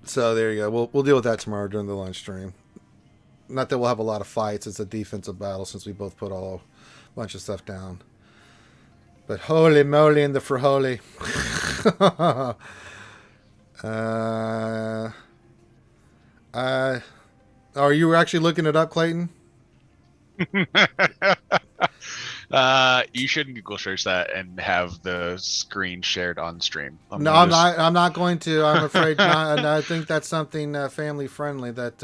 So there you go. We'll deal with that tomorrow during the lunch stream. Not that we'll have a lot of fights. It's a defensive battle since we both put a bunch of stuff down. But holy moly in the frijoles. Are you actually looking it up, Clayton? You shouldn't Google search that and have the screen shared on stream. I'm not going to. I'm afraid not. And I think that's something family friendly. That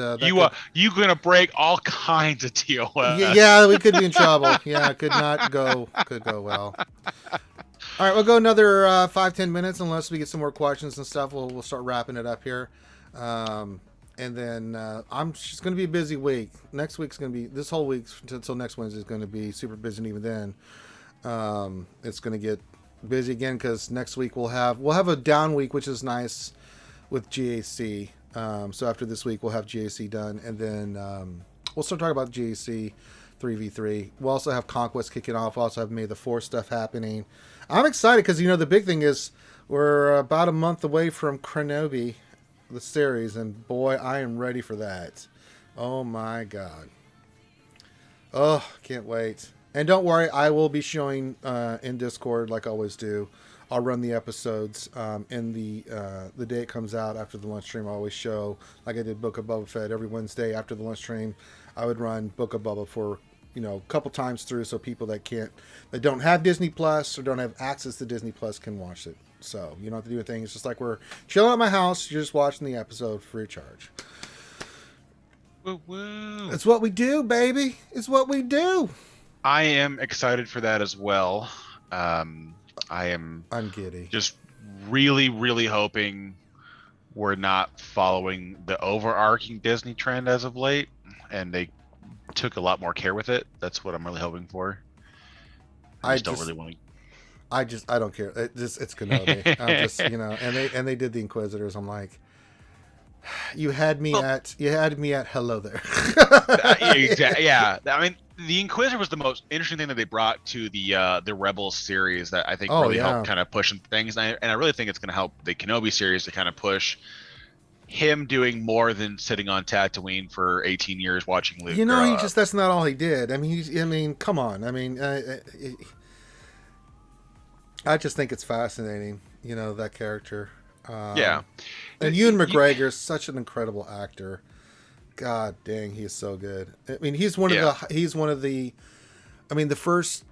you gonna break all kinds of TOS. Yeah, we could be in trouble. Yeah, could go well. All right, we'll go another 5-10 minutes unless we get some more questions and stuff. We'll start wrapping it up here. And then it's going to be a busy week. Next week's going to be, this whole week until next Wednesday is going to be super busy. And even then, it's going to get busy again because next week we'll have a down week, which is nice with GAC. So after this week, we'll have GAC done. And then we'll start talking about GAC 3v3. We'll also have Conquest kicking off. We'll also have May the 4th stuff happening. I'm excited because, the big thing is we're about a month away from Kenobi, the series, and boy, I am ready for that. Oh my god. Oh, can't wait. And don't worry, I will be showing in Discord like I always do. I'll run the episodes in the day it comes out after the lunch stream. I always show, like I did Book of Boba Fett every Wednesday after the lunch stream. I would run Book of Boba for a couple times through so people that don't have Disney Plus or don't have access to Disney Plus can watch it. So you don't have to do anything. It's just like we're chilling at my house. You're just watching the episode free of charge. Woo woo. It's what we do, baby. It's what we do. I am excited for that as well. I'm giddy. Just really, really hoping we're not following the overarching Disney trend as of late, and they took a lot more care with it. That's what I'm really hoping for. I just don't really want to. I don't care. It's Kenobi. I'm just, and they did the Inquisitors. I'm like, you had me at hello there. Exactly. Yeah. I mean, the Inquisitor was the most interesting thing that they brought to the Rebels series that I think really helped kind of push things. And I really think it's going to help the Kenobi series to kind of push him doing more than sitting on Tatooine for 18 years watching Luke. That's not all he did. I mean, come on. I mean, I just think it's fascinating. You know, that character. Yeah. And Ewan McGregor is such an incredible actor. God dang, he is so good. I mean, he's one of the. I mean, the first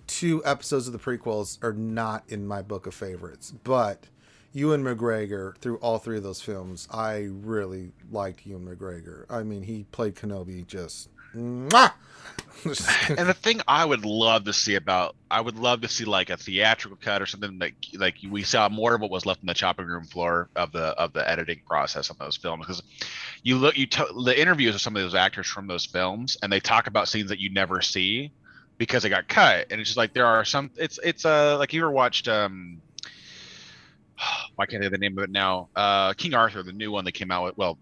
2 episodes of the prequels are not in my book of favorites, but Ewan McGregor through all 3 of those films, I really liked Ewan McGregor. I mean, he played Kenobi just. Mwah! And the thing I would love to see like a theatrical cut or something like we saw more of what was left in the chopping room floor of the editing process on those films, because the interviews of some of those actors from those films, and they talk about scenes that you never see because they got cut, and it's just like there are some. It's like you ever watched why can't I think of the name of it now? King Arthur, the new one that came out with, well,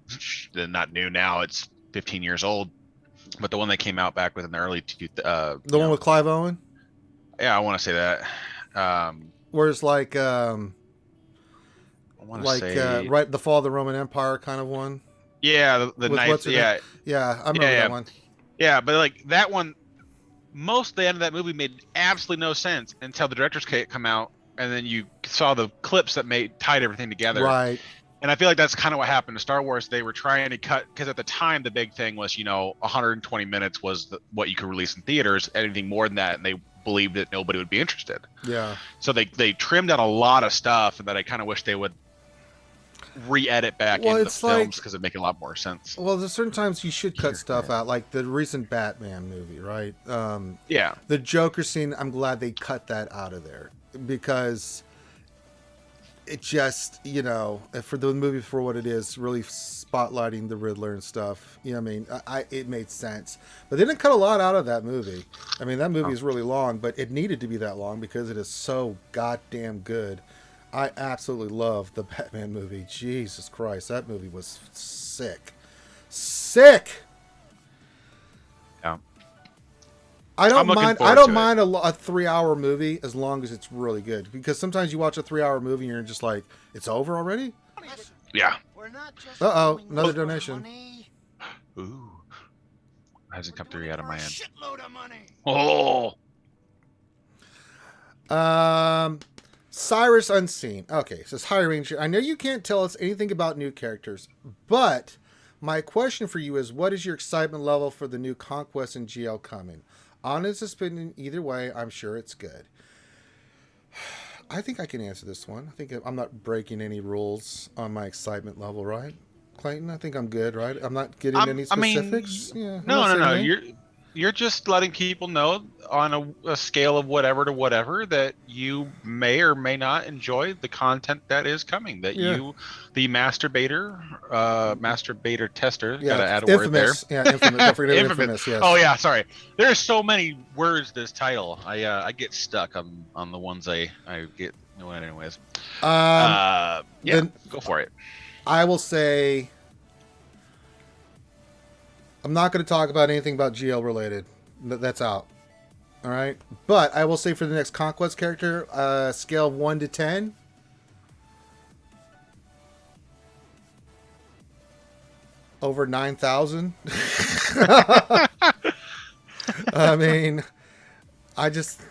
not new now, it's 15 years old. But the one that came out back within the early the one with Clive Owen. Yeah, I want to say that. Whereas like I want to say right, the fall of the Roman Empire kind of one. Yeah, the knife. Yeah, I remember that one. Yeah, but like that one, most of the end of that movie made absolutely no sense until the director's cut come out, and then you saw the clips that tied everything together. Right. And I feel like that's kind of what happened to Star Wars. They were trying to cut, because at the time the big thing was, 120 minutes was what you could release in theaters. Anything more than that, and they believed that nobody would be interested. Yeah. So they trimmed out a lot of stuff, and that I kind of wish they would re-edit back into the films, because it'd make a lot more sense. Well, there's certain times you should cut stuff out, like the recent Batman movie, right? Yeah. The Joker scene, I'm glad they cut that out of there, because it just, for the movie for what it is, really spotlighting the Riddler and stuff. You know what I mean? It made sense. But they didn't cut a lot out of that movie. I mean, that movie is really long, but it needed to be that long because it is so goddamn good. I absolutely love the Batman movie. Jesus Christ, that movie was sick. Sick! Yeah. I don't mind a 3-hour movie as long as it's really good, because sometimes you watch a 3-hour movie and you're just like, it's over already? Yeah. Another donation. Ooh. Hasn't come through yet on my end. Shitload of money. Oh. Cyrus Unseen. Okay, says, hi Ranger. I know you can't tell us anything about new characters, but my question for you is, what is your excitement level for the new Conquest and GL coming? Honest opinion, either way, I'm sure it's good. I think I can answer this one. I think I'm not breaking any rules on my excitement level, right, Clayton? I think I'm good, right? I'm not getting any specifics. No. You're just letting people know on a scale of whatever to whatever that you may or may not enjoy the content that is coming. That you, the masturbator tester, gotta add a word there. Yeah, infamous. Don't forget infamous. Yes. Oh yeah, sorry. There's so many words this title. I get stuck on the ones I get. No, anyways. Go for it. I will say, I'm not going to talk about anything about GL related. That's out. All right. But I will say for the next Conquest character, scale of 1 to 10. Over 9,000. I mean, I just,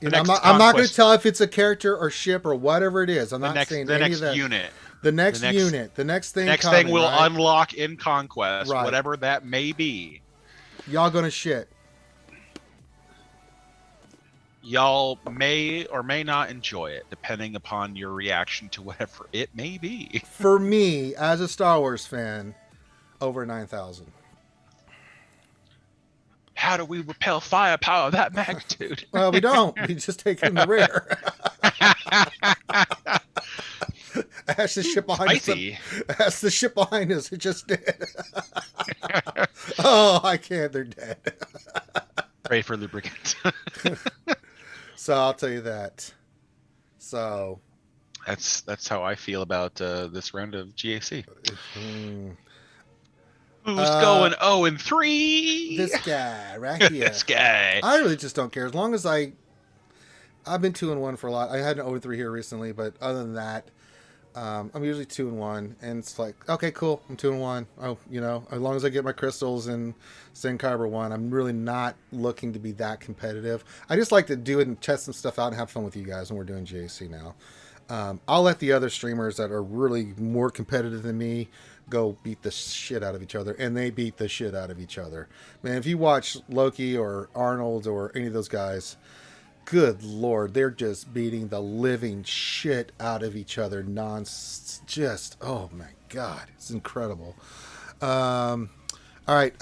I'm not going to tell if it's a character or ship or whatever it is. I'm not saying any of that. Unit. The next unit, the next thing. Next thing will unlock in Conquest, whatever that may be. Y'all gonna shit. Y'all may or may not enjoy it, depending upon your reaction to whatever it may be. For me, as a Star Wars fan, over 9,000. How do we repel firepower of that magnitude? Well, we don't. We just take it in the rear. Ask the ship behind us. Ask the ship behind us. It just did. Oh, I can't. They're dead. Pray for lubricant. So I'll tell you that. So that's how I feel about this round of GAC. Who's going 0-3? This guy right here. This guy. I really just don't care as long as I've been 2-1 for a lot. I had an 0-3 here recently, but other than that, I'm usually 2-1, and it's like, okay, cool, I'm 2-1. Oh, as long as I get my crystals and Sin Kyber 1, I'm really not looking to be that competitive. I just like to do it and test some stuff out and have fun with you guys when we're doing JC now. I'll let the other streamers that are really more competitive than me go beat the shit out of each other, and they beat the shit out of each other. Man, if you watch Loki or Arnold or any of those guys, good lord, they're just beating the living shit out of each other. Just, oh my god, it's incredible. All right,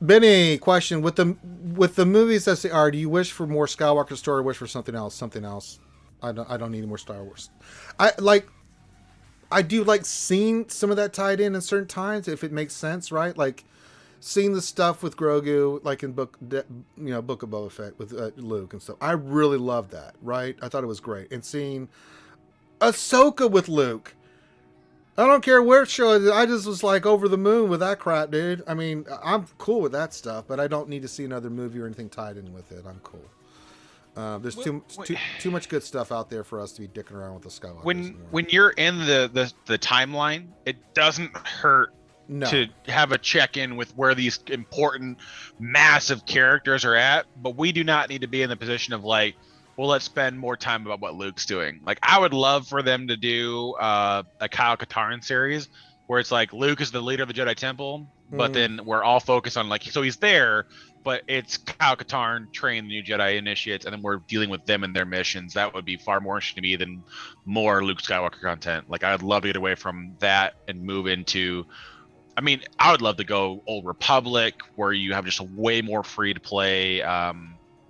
Benny, question: with the movies as they are, do you wish for more Skywalker story, or wish for something else? Something else. I don't need any more Star Wars. I do like seeing some of that tied in certain times if it makes sense, right? Like seeing the stuff with Grogu, like in Book of Boba Fett with Luke and stuff. I really love that, right? I thought it was great. And seeing Ahsoka with Luke. I don't care where show it is. I just was like over the moon with that crap, dude. I mean, I'm cool with that stuff, but I don't need to see another movie or anything tied in with it. I'm cool. There's too much good stuff out there for us to be dicking around with the Skywalkers. When you're in the timeline, it doesn't hurt to have a check-in with where these important, massive characters are at. But we do not need to be in the position of like, well, let's spend more time about what Luke's doing. Like, I would love for them to do a Kyle Katarn series where it's like Luke is the leader of the Jedi Temple, but then we're all focused on like, so he's there, but it's Kyle Katarn training the new Jedi initiates, and then we're dealing with them and their missions. That would be far more interesting to me than more Luke Skywalker content. Like, I'd love to get away from that and move into, I mean, I would love to go Old Republic where you have just a way more free to play,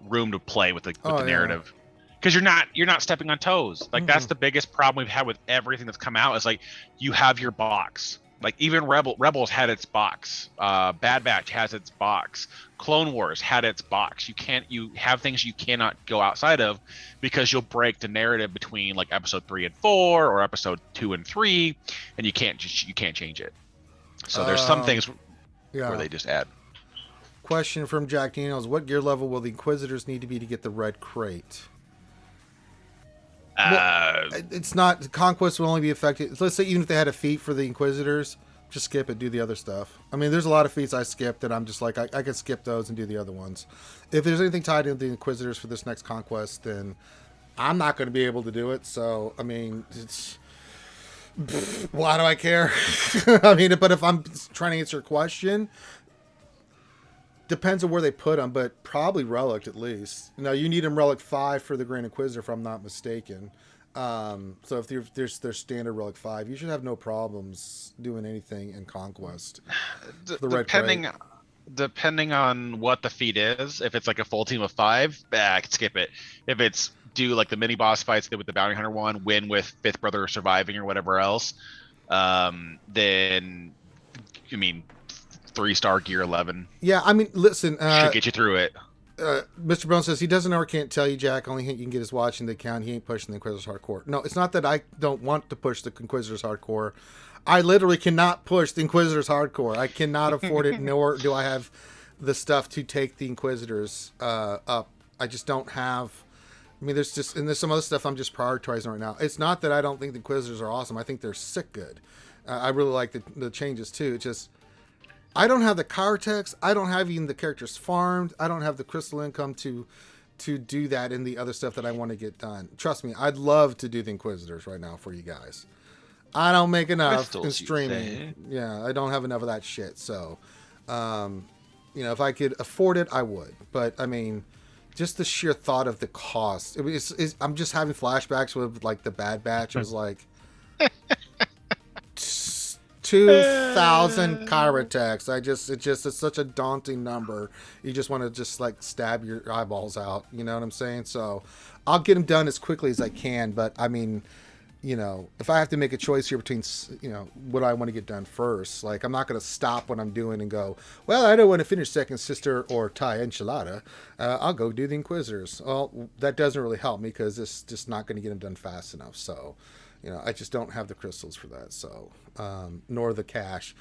room to play with the narrative, because you're not stepping on toes. Like that's the biggest problem we've had with everything that's come out is like you have your box. Like even Rebels had its box, Bad Batch has its box, Clone Wars had its box. You have things you cannot go outside of because you'll break the narrative between like episode 3 and 4 or episode 2 and 3, and you can't change it. So there's some things where they just add. Question from Jack Daniels: what gear level will the Inquisitors need to be to get the red crate? It's not, Conquest will only be affected. Let's say even if they had a feat for the Inquisitors, just skip it, do the other stuff. I mean, there's a lot of feats I skipped that I'm just like, I could skip those and do the other ones. If there's anything tied into the Inquisitors for this next Conquest, then I'm not going to be able to do it. So, I mean, why do I care? I mean, but if I'm trying to answer a question, depends on where they put them, but probably Relic at least. Now, you need them Relic 5 for the Grand Inquisitor, if I'm not mistaken. So if there's their standard Relic 5, you should have no problems doing anything in Conquest. Depending on what the feat is, if it's like a full team of 5, I could skip it. If it's do like the mini boss fights with the Bounty Hunter one, win with Fifth Brother surviving or whatever else, then I mean 3-star gear 11. Yeah, I mean, listen, should get you through it. Mr. Brown says he doesn't know or can't tell you, Jack. Only hint you can get is watching the account. He ain't pushing the Inquisitors hardcore. No, it's not that I don't want to push the Inquisitors hardcore. I literally cannot push the Inquisitors hardcore. I cannot afford it, nor do I have the stuff to take the Inquisitors up. I just don't have. I mean, there's some other stuff I'm just prioritizing right now. It's not that I don't think the Inquisitors are awesome. I think they're sick good. I really like the changes too. It's just I don't have the Cortex. I don't have even the characters farmed. I don't have the crystal income to do that and the other stuff that I want to get done. Trust me, I'd love to do the Inquisitors right now for you guys. I don't make enough in streaming. Yeah, I don't have enough of that shit. So, if I could afford it, I would. But I mean, just the sheer thought of the cost. I'm just having flashbacks with like the Bad Batch. It was like 2,000 Chirotex. It's such a daunting number. You just want to just like stab your eyeballs out. You know what I'm saying? So I'll get them done as quickly as I can. But I mean, if I have to make a choice here between, what I want to get done first, like I'm not going to stop what I'm doing and go, well, I don't want to finish Second Sister or Thai Enchilada. I'll go do the Inquisitors. Well, that doesn't really help me because it's just not going to get them done fast enough. So, I just don't have the crystals for that. So, nor the cash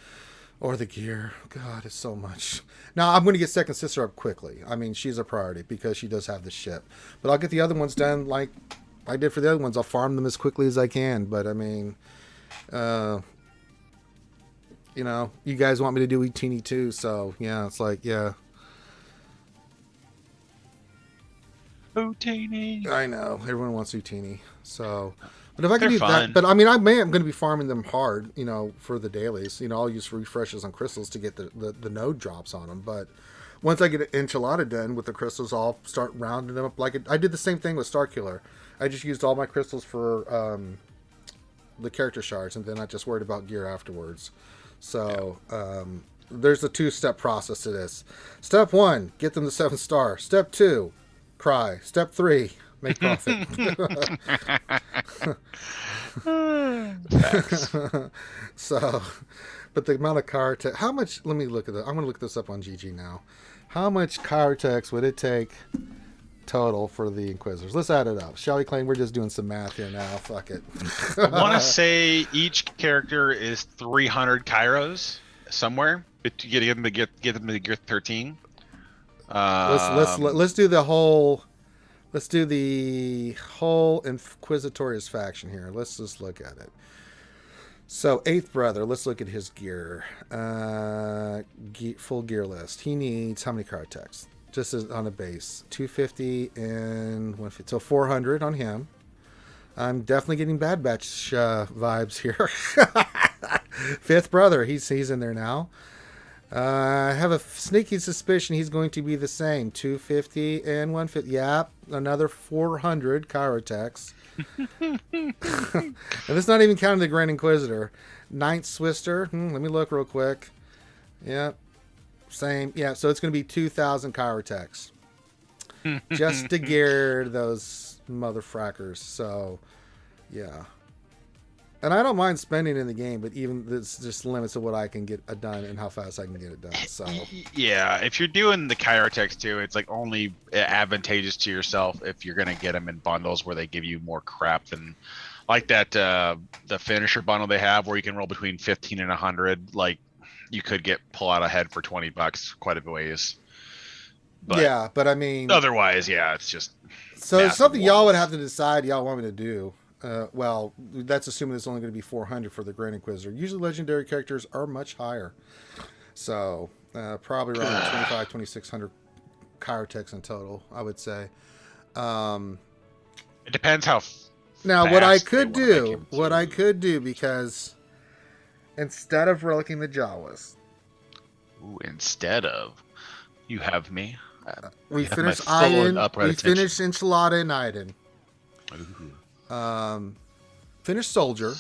or the gear. God, it's so much. Now, I'm going to get Second Sister up quickly. I mean, she's a priority because she does have the ship. But I'll get the other ones done like I did for the other ones. I'll farm them as quickly as I can. But, I mean, you guys want me to do Etini too. So, yeah, it's like, yeah. Utini. I know everyone wants Utini, so. But if I can They're do fun. that, but I mean, I'm going to be farming them hard, for the dailies. I'll use refreshes on crystals to get the node drops on them. But once I get an enchilada done with the crystals, I'll start rounding them up. I did the same thing with Starkiller. I just used all my crystals for the character shards, and then I just worried about gear afterwards. So there's a 2-step process to this. Step 1, get them to 7-star. Step 2, cry. Step 3, make profit. So, but the amount of card text, how much, let me look at that. I'm going to look this up on GG now. How much card text would it take total for the Inquisitors? Let's add it up. Shall we claim we're just doing some math here now? Fuck it. I want to say each character is 300 Kairos somewhere to get them to gear 13. Let's do the whole. Let's do the whole Inquisitorious faction here. Let's just look at it. So, 8th brother, let's look at his gear. Full gear list. He needs how many card texts? Just as on a base. 250 and 150. So, 400 on him. I'm definitely getting Bad Batch vibes here. 5th brother, he's in there now. I have a sneaky suspicion he's going to be the same. 250 and 150. Yeah, another 400 Chirotex. And that's not even counting the Grand Inquisitor. 9th Swister. Let me look real quick. Yeah, same. Yeah, so it's going to be 2,000 Chirotex. Just to gear those motherfrackers. So, yeah. And I don't mind spending in the game, but even there's just limits of what I can get done and how fast I can get it done. So yeah, if you're doing the Chirotex too, it's like only advantageous to yourself if you're gonna get them in bundles where they give you more crap than like that the finisher bundle they have where you can roll between 15 and 100. Like you could pull out ahead for $20 quite a ways. But yeah, but I mean, otherwise, yeah, it's just so it's something y'all would have to decide y'all want me to do. Well, that's assuming it's only going to be 400 for the Grand Inquisitor. Usually legendary characters are much higher. So, probably around 2,600 Chirotex in total, I would say. It depends how now, what I could do, because instead of relicking the Jawas, you have me. We finished Iden. We finished Enchilada and Iden. Finished Soldier.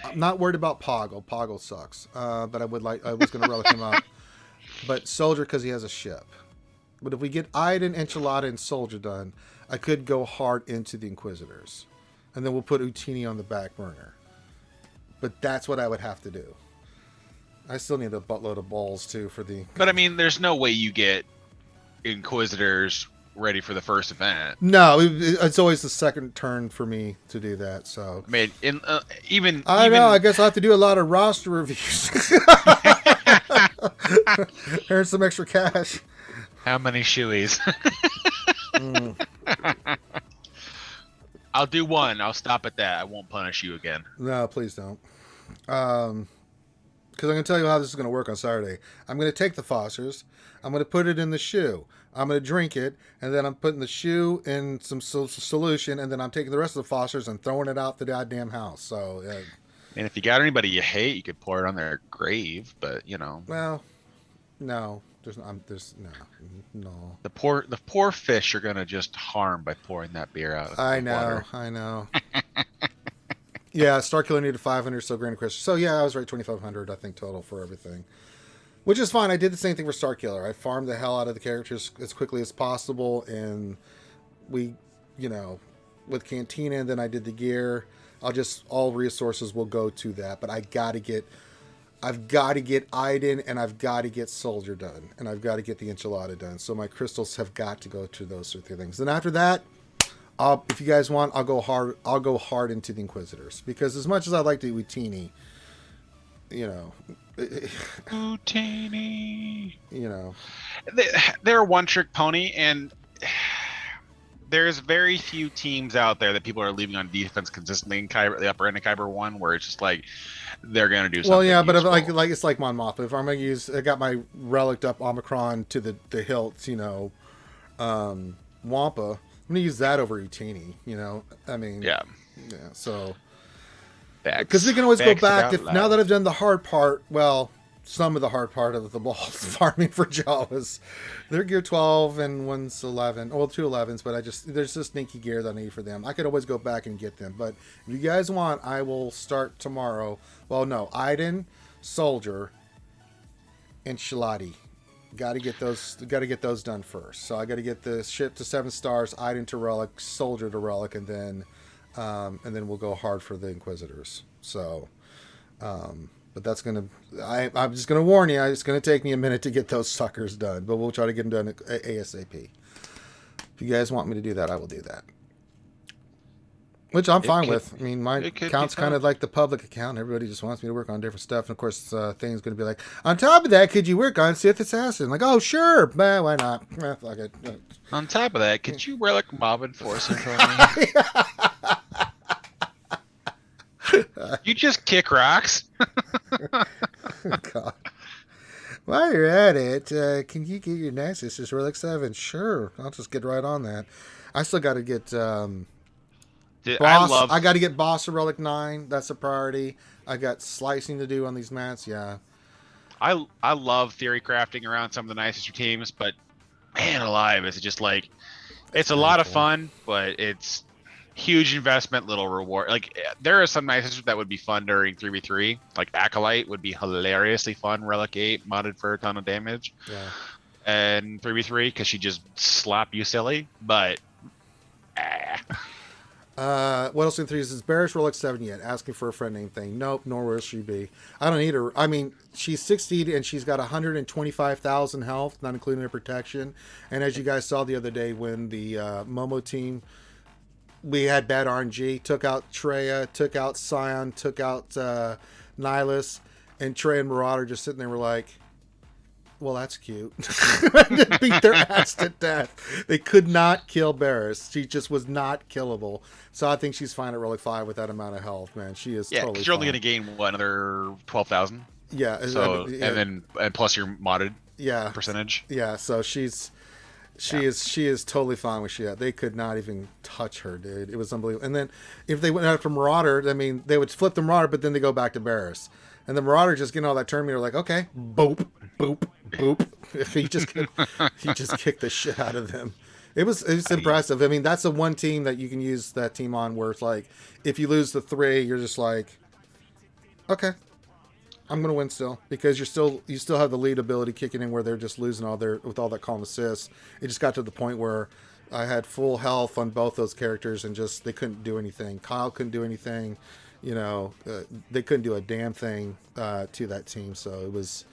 I'm not worried about Poggle. Poggle sucks. But I was going to relic him up. But Soldier because he has a ship. But if we get Iden, Enchilada, and Soldier done, I could go hard into the Inquisitors. And then we'll put Utini on the back burner. But that's what I would have to do. I still need a buttload of balls too for the. But I mean, there's no way you get Inquisitors ready for the first event. No, it's always the second turn for me to do that. So, I mean, even know. I guess I will have to do a lot of roster reviews. Here's some extra cash. How many shoeies? I'll do one. I'll stop at that. I won't punish you again. No, please don't. Because I'm going to tell you how this is going to work on Saturday. I'm going to take the Fosters. I'm going to put it in the shoe. I'm going to drink it, and then I'm putting the shoe in some solution, and then I'm taking the rest of the Fosters and throwing it out the goddamn house. So, and if you got anybody you hate, you could pour it on their grave. But well, no, there's no. The poor fish are going to just harm by pouring that beer out. I know. Yeah, Starkiller needed 500, so Grand Inquisitor. So yeah, I was right, 2,500 I think total for everything. Which is fine. I did the same thing for Starkiller. I farmed the hell out of the characters as quickly as possible, and we, with Cantina, and then I did the gear. All resources will go to that, but I've got to get Iden, and I've got to get Soldier done, and I've got to get the Enchilada done. So my crystals have got to go to those three things. And after that, if you guys want, I'll go hard. I'll go hard into the Inquisitors, because as much as I like to Utini, Utini. They're a one-trick pony, and there's very few teams out there that people are leaving on defense consistently in the upper end of Kyber 1, where it's just like they're gonna do something. Well, yeah, but like it's like Mon Mothma. If I'm gonna use, I got my relicked up Omicron to the hilts, Wampa. going to use that over Utini, you know? I mean, Yeah. So, Facts. because we can always go Facts back. about Now life. that I've done the hard part, well, some of the hard part of the balls farming for Jawas. They're gear 12 and one's 11. Well, 2 11s, but there's just sneaky gear that I need for them. I could always go back and get them. But if you guys want, I will start tomorrow. Well, no, Iden, Soldier, and Shalati. Got to get those done first. So I got to get the ship to 7 stars, Iden to Relic, Soldier to Relic, and then we'll go hard for the Inquisitors. So, but that's gonna. I'm just gonna warn you. It's gonna take me a minute to get those suckers done, but we'll try to get them done ASAP. If you guys want me to do that, I will do that. Which I'm fine with. I mean, my account's kind of like the public account. Everybody just wants me to work on different stuff. And of course, thing's going to be like, on top of that, could you work on Sith Assassin? Like, oh, sure. Bah, why not? Fuck it. On top of that, could you relic Mob Enforcer for me? You just kick rocks. God. While you're at it, can you get your Nexus as Relic 7? Sure. I'll just get right on that. I still got to get... Boss, I got to get Boss of Relic 9. That's a priority. I got slicing to do on these mats. Yeah. I love theory crafting around some of the nicest teams, but man alive, is it just like it's a lot of fun, but it's huge investment, little reward. Like there are some nicest that would be fun during 3v3. Like Acolyte would be hilariously fun. Relic 8 modded for a ton of damage. Yeah. And 3v3 because she just slap you silly, but. What else in 3 is Bearish Relic 7 yet? Asking for a friend name thing. Nope, nor will she be. I don't need her. I mean, she's 60 and she's got 125,000 health, not including her protection. And as you guys saw the other day when the Momo team, we had bad RNG, took out Treya, took out Scion, took out Nihilus, and Trey and Marauder just sitting there were like, well, that's cute. Just beat their ass to death. They could not kill Barris. She just was not killable. So I think she's fine at Relic 5 with that amount of health, man. She is totally fine. You're only going to gain, what, another 12,000? Yeah. So, and plus your modded percentage. Yeah, so she is totally fine with shit. They could not even touch her, dude. It was unbelievable. And then if they went out from Marauder, I mean, they would flip the Marauder, but then they go back to Barris. And the Marauder just getting all that turn meter, like, okay, boop, boop, boop. he just kicked the shit out of them. It's impressive. I mean, that's the one team that you can use that team on where it's like, if you lose the 3, you're just like, okay, I'm gonna win still, because you still have the lead ability kicking in where they're just losing with all that calm assists. It just got to the point where I had full health on both those characters and just they couldn't do anything. Kyle couldn't do anything. You know, they couldn't do a damn thing to that team, so it was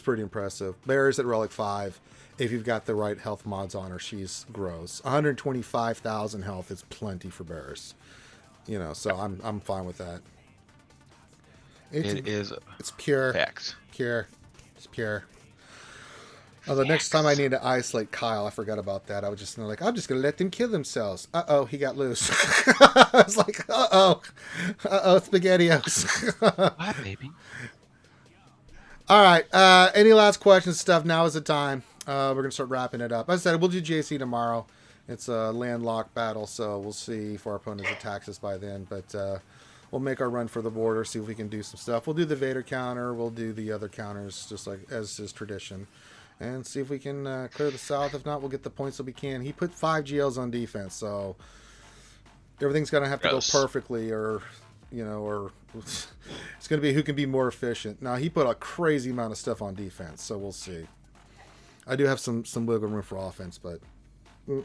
pretty impressive. Bear's at Relic 5. If you've got the right health mods on her, she's gross. 125,000 health is plenty for Bears. You know, so I'm fine with that. It's pure. Facts. Pure. It's pure. The next time I need to isolate Kyle, I forgot about that. I was just like, I'm just going to let them kill themselves. Uh-oh, he got loose. I was like, uh-oh, SPaghettiOs. Hi, baby. All right, any last questions, stuff? Now is the time. We're going to start wrapping it up. As I said, we'll do JC tomorrow. It's a landlocked battle, so we'll see if our opponent attacks us by then. But we'll make our run for the border, see if we can do some stuff. We'll do the Vader counter. We'll do the other counters, just like as is tradition. And see if we can clear the south. If not, we'll get the points that we can. He put 5 GLs on defense, so everything's going to have to go perfectly, or it's going to be who can be more efficient. Now, he put a crazy amount of stuff on defense, so we'll see. I do have some wiggle room for offense, but it's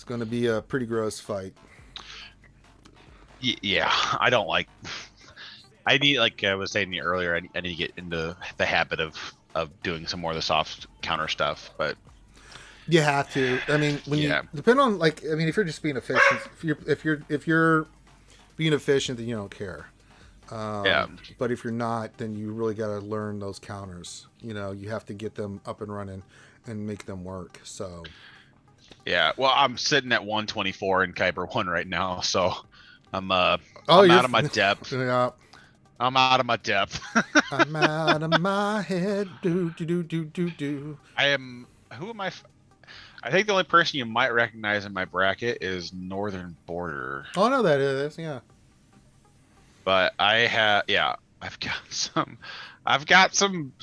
going to be a pretty gross fight. Yeah, I don't like... I need, like I was saying earlier, I need to get into the habit of doing some more of the soft counter stuff, but you have to. I mean, depend on, like, I mean, if you're just being efficient, if you're being efficient, then you don't care. But if you're not, then you really got to learn those counters. You know, you have to get them up and running and make them work. So yeah, well, I'm sitting at 124 in Kuiper 1 right now, so I'm out of my depth. Yeah. I'm out of my depth. I'm out of my head. Do. I am. Who am I? I think the only person you might recognize in my bracket is Northern Border. Oh, I know that it is. Yeah. But I've got some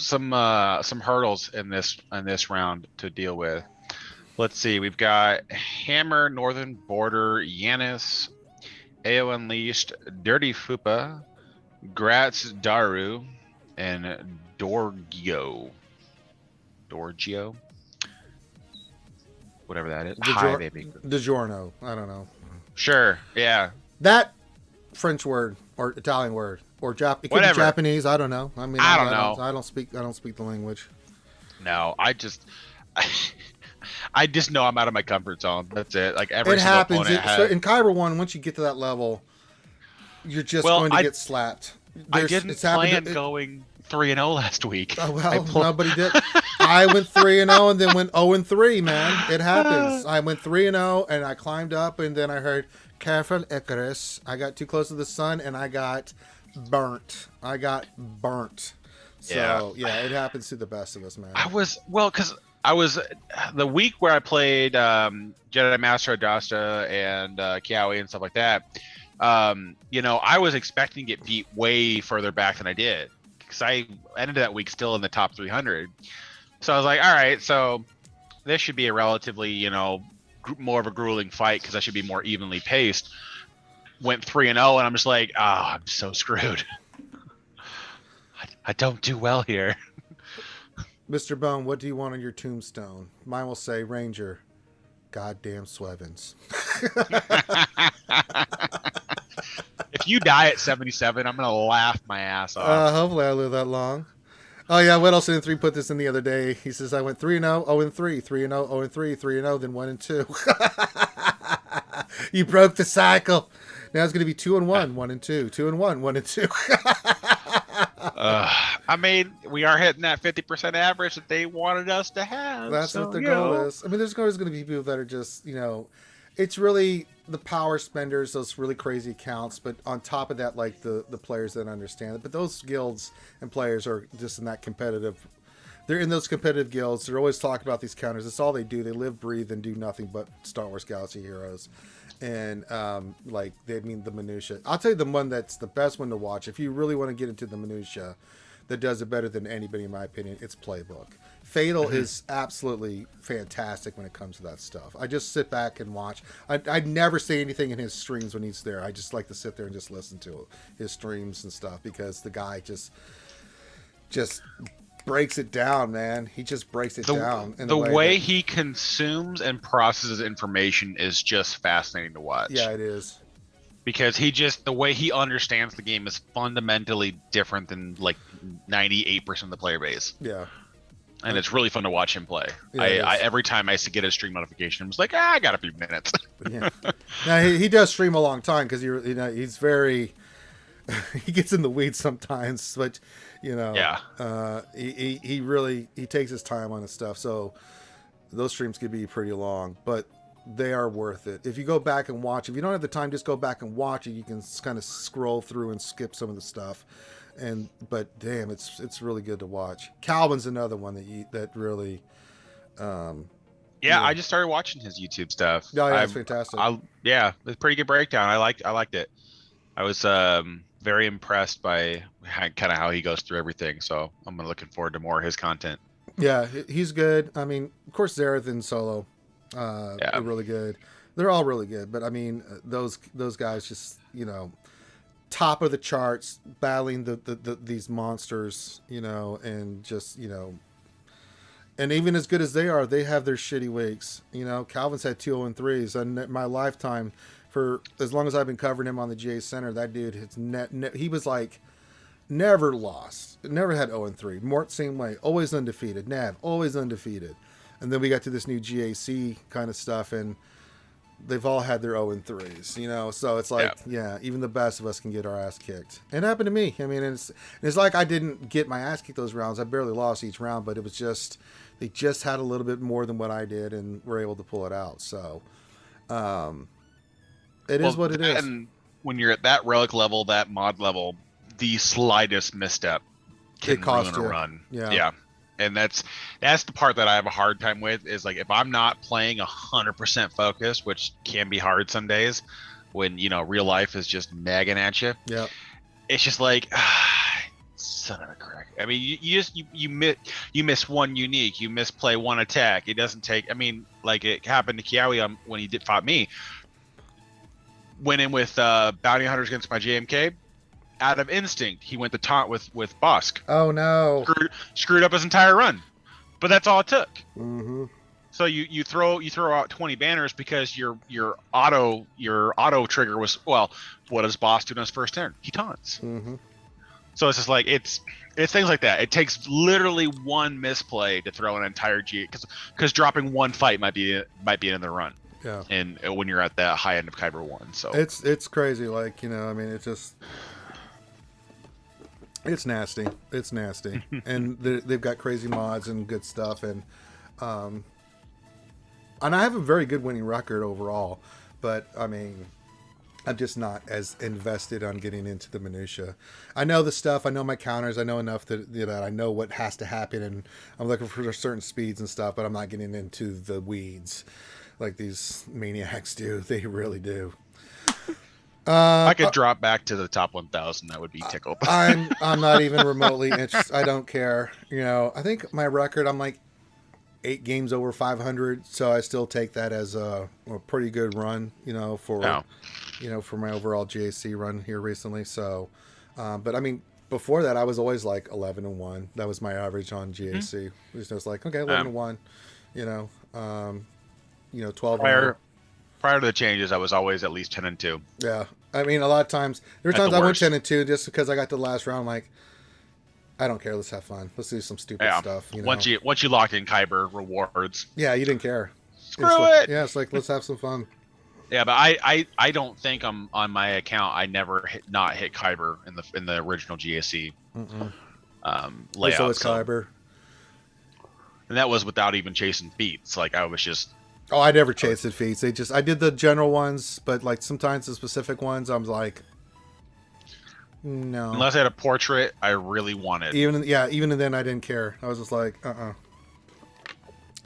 hurdles in this round to deal with. Let's see. We've got Hammer, Northern Border, Yanis, AO Unleashed, Dirty Fupa, Gratz Daru, and Dorgio. Whatever that is. Hi, baby. DiGiorno. I don't know. Sure. Yeah. That French word or Italian word or it could be Japanese. I don't know. I mean, I don't know. I don't speak the language. No, I just know I'm out of my comfort zone. That's it. Like every it single happens. opponent In Kyber 1, once you get to that level, you're just going to get slapped. I didn't plan going 3-0 last week. Oh, well, nobody did. I went 3-0 and then went 0-3, man. It happens. I went 3-0 and I climbed up and then I heard, careful, Icarus. I got too close to the sun and I got burnt. So, yeah, it happens to the best of us, man. Because I was the week where I played Jedi Master Adasta and Kiawe and stuff like that. I was expecting to get beat way further back than I did because I ended that week still in the top 300. So I was like, all right, so this should be a relatively, more of a grueling fight because I should be more evenly paced. Went 3-0, and I'm just like, I'm so screwed. I don't do well here. Mr. Bone, what do you want on your tombstone? Mine will say, Ranger, goddamn Swevens. If you die at 77, I'm going to laugh my ass off. Hopefully I live that long. Oh, yeah, Whittle in 3 put this in the other day. He says, I went 3-0, 0-3, 3-0, 0-3, 3-0, then 1-2. You broke the cycle. Now it's going to be 2-1, 1-2, 2-1, 1-2. I mean, we are hitting that 50% average that they wanted us to have. That's what the goal is. I mean, there's always going to be people that are just, it's really the power spenders, those really crazy accounts. But on top of that, like the players that understand it. But those guilds and players are just in that competitive. They're in those competitive guilds. They're always talking about these counters. That's all they do. They live, breathe, and do nothing but Star Wars Galaxy heroes. And they mean the minutia. I'll tell you the one that's the best one to watch if you really want to get into the minutia. That does it better than anybody, in my opinion. It's Playbook. Fatal is absolutely fantastic when it comes to that stuff. I just sit back and watch. I'd never say anything in his streams when he's there. I just like to sit there and just listen to his streams and stuff because the guy just breaks it down, man. He just breaks it down. The way he consumes and processes information is just fascinating to watch. Yeah, it is. Because the way he understands the game is fundamentally different than like 98% of the player base. Yeah. And it's really fun to watch him play. Yeah, every time I get a stream notification, I'm just like, I got a few minutes. Yeah. Now he does stream a long time because he's very he gets in the weeds sometimes, but he really takes his time on his stuff. So those streams could be pretty long, but they are worth it. If you go back and watch, if you don't have the time, just go back and watch it. You can kind of scroll through and skip some of the stuff. But damn, it's really good to watch. Calvin's another one that really. I just started watching his YouTube stuff. Oh, yeah, it's fantastic. It's a pretty good breakdown. I liked it. I was very impressed by kind of how he goes through everything. So I'm looking forward to more of his content. Yeah, he's good. I mean, of course, Zareth and Solo. They're really good. They're all really good, but I mean, those guys just top of the charts, battling these monsters, and just and even as good as they are, they have their shitty weeks. Calvin's had 2 0-3s, and in my lifetime, for as long as I've been covering him on the GA Center, that dude has he was like never lost, never had 0-3. Mort same way, always undefeated. Nav always undefeated. And then we got to this new GAC kind of stuff, and they've all had their 0-3s, So it's like, even the best of us can get our ass kicked. It happened to me. I mean, it's like I didn't get my ass kicked those rounds. I barely lost each round, but it was just they just had a little bit more than what I did, and were able to pull it out. So, it is what it is. And when you're at that relic level, that mod level, the slightest misstep can ruin a run. Yeah. And that's the part that I have a hard time with, is like, if I'm not playing 100% focused, which can be hard some days when, you know, real life is just nagging at you. Yeah. It's just like, son of a crack. I mean, you miss one unique, you misplay one attack. It doesn't take, I mean, like it happened to Kiawe when he fought me. Went in with bounty hunters against my JMK. Out of instinct, he went to taunt with Bosk. Oh no! Screwed up his entire run, but that's all it took. Mm-hmm. So you throw out 20 banners because your auto trigger was, well, what does Boss do on his first turn? He taunts. Mm-hmm. So it's just like it's things like that. It takes literally one misplay to throw an entire G, because dropping one fight might be in the run. Yeah. And when you're at that high end of Kyber 1, so it's crazy. Like, you know, I mean, it's just. It's nasty. It's nasty. And they've got crazy mods and good stuff. And I have a very good winning record overall. But, I mean, I'm just not as invested on getting into the minutia. I know the stuff. I know my counters. I know enough that, you know, I know what has to happen. And I'm looking for certain speeds and stuff. But I'm not getting into the weeds like these maniacs do. They really do. If I could drop back to the top 1,000, that would be tickled. I'm not even remotely interested. I don't care. You know, I think my record, I'm like 8 games over 500, so I still take that as a pretty good run. You know, for my overall GAC run here recently. So, but I mean, before that, I was always like 11-1. That was my average on GAC. Mm-hmm. It was just like, okay, 11-1. You know, 12. Prior to the changes, I was always at least 10-2. Yeah, I mean, a lot of times there were times I went 10-2 just because I got to the last round. Like, I don't care. Let's have fun. Let's do some stupid stuff. You know? Once you lock in Kyber rewards. Yeah, you didn't care. Screw it. Yeah, it's like, let's have some fun. Yeah, but I don't think I'm on my account. I never hit Kyber in the original GSC layout. So it's Kyber, and that was without even chasing feats. Like, I was just. Oh, I never chased the feats. I did the general ones, but like sometimes the specific ones, I was like, no. Unless I had a portrait, I really wanted. Even then, I didn't care. I was just like, I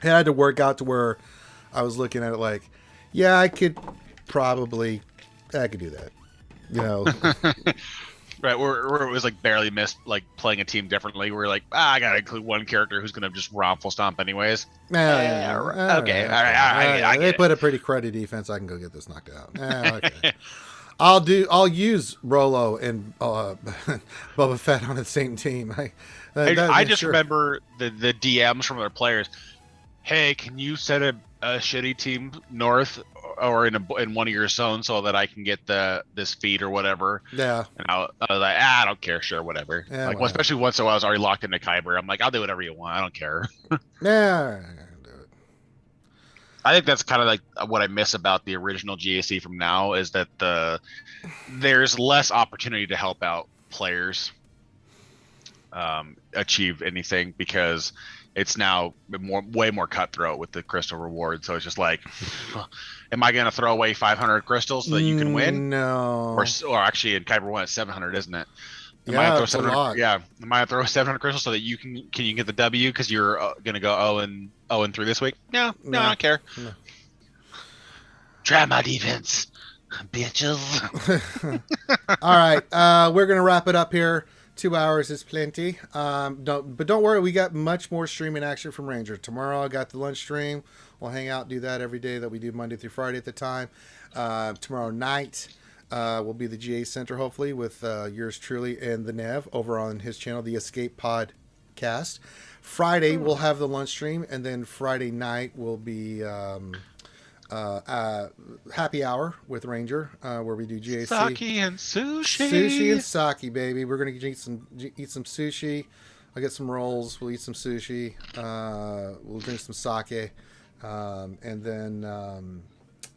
had to work out to where I was looking at it like, yeah, I could do that. You know. Right, where it was like barely missed, like playing a team differently. We're like, I gotta include one character who's gonna just raffle stomp anyways. Okay, all right. They put a pretty cruddy defense. I can go get this knocked out. Okay. I'll use Rolo and Boba Fett on the same team. I just remember the DMs from their players. Hey, can you set a shitty team north or in one of your zones so that I can get this feed or whatever? Yeah. And I was like, I don't care, sure, whatever. Yeah, like, well, especially once I was already locked into Kyber, I'm like, I'll do whatever you want. I don't care. Yeah. Do it. I think that's kind of like what I miss about the original GAC from now, is that there's less opportunity to help out players achieve anything, because it's now way more cutthroat with the crystal reward. So it's just like, am I going to throw away 500 crystals so that you can win? No. Or actually in Kyber 1 it's 700, isn't it? Yeah, it's a lot. Yeah. Am I going to throw 700 crystals so that you can get the W because you're going to go 0-3 this week? No, I don't care. No. Try my defense, bitches. All right. We're going to wrap it up here. 2 hours is plenty. Don't worry, we got much more streaming action from Ranger. Tomorrow I got the lunch stream. We'll hang out, do that every day that we do Monday through Friday at the time. Tomorrow night will be the GA Center, hopefully, with yours truly and the Nev over on his channel, the Escape Podcast. Friday we'll have the lunch stream, and then Friday night will be happy hour with Ranger, where we do GAC. Sake and sushi. Sushi and sake, baby. We're gonna eat some sushi. I'll get some rolls. We'll eat some sushi. We'll drink some sake, and then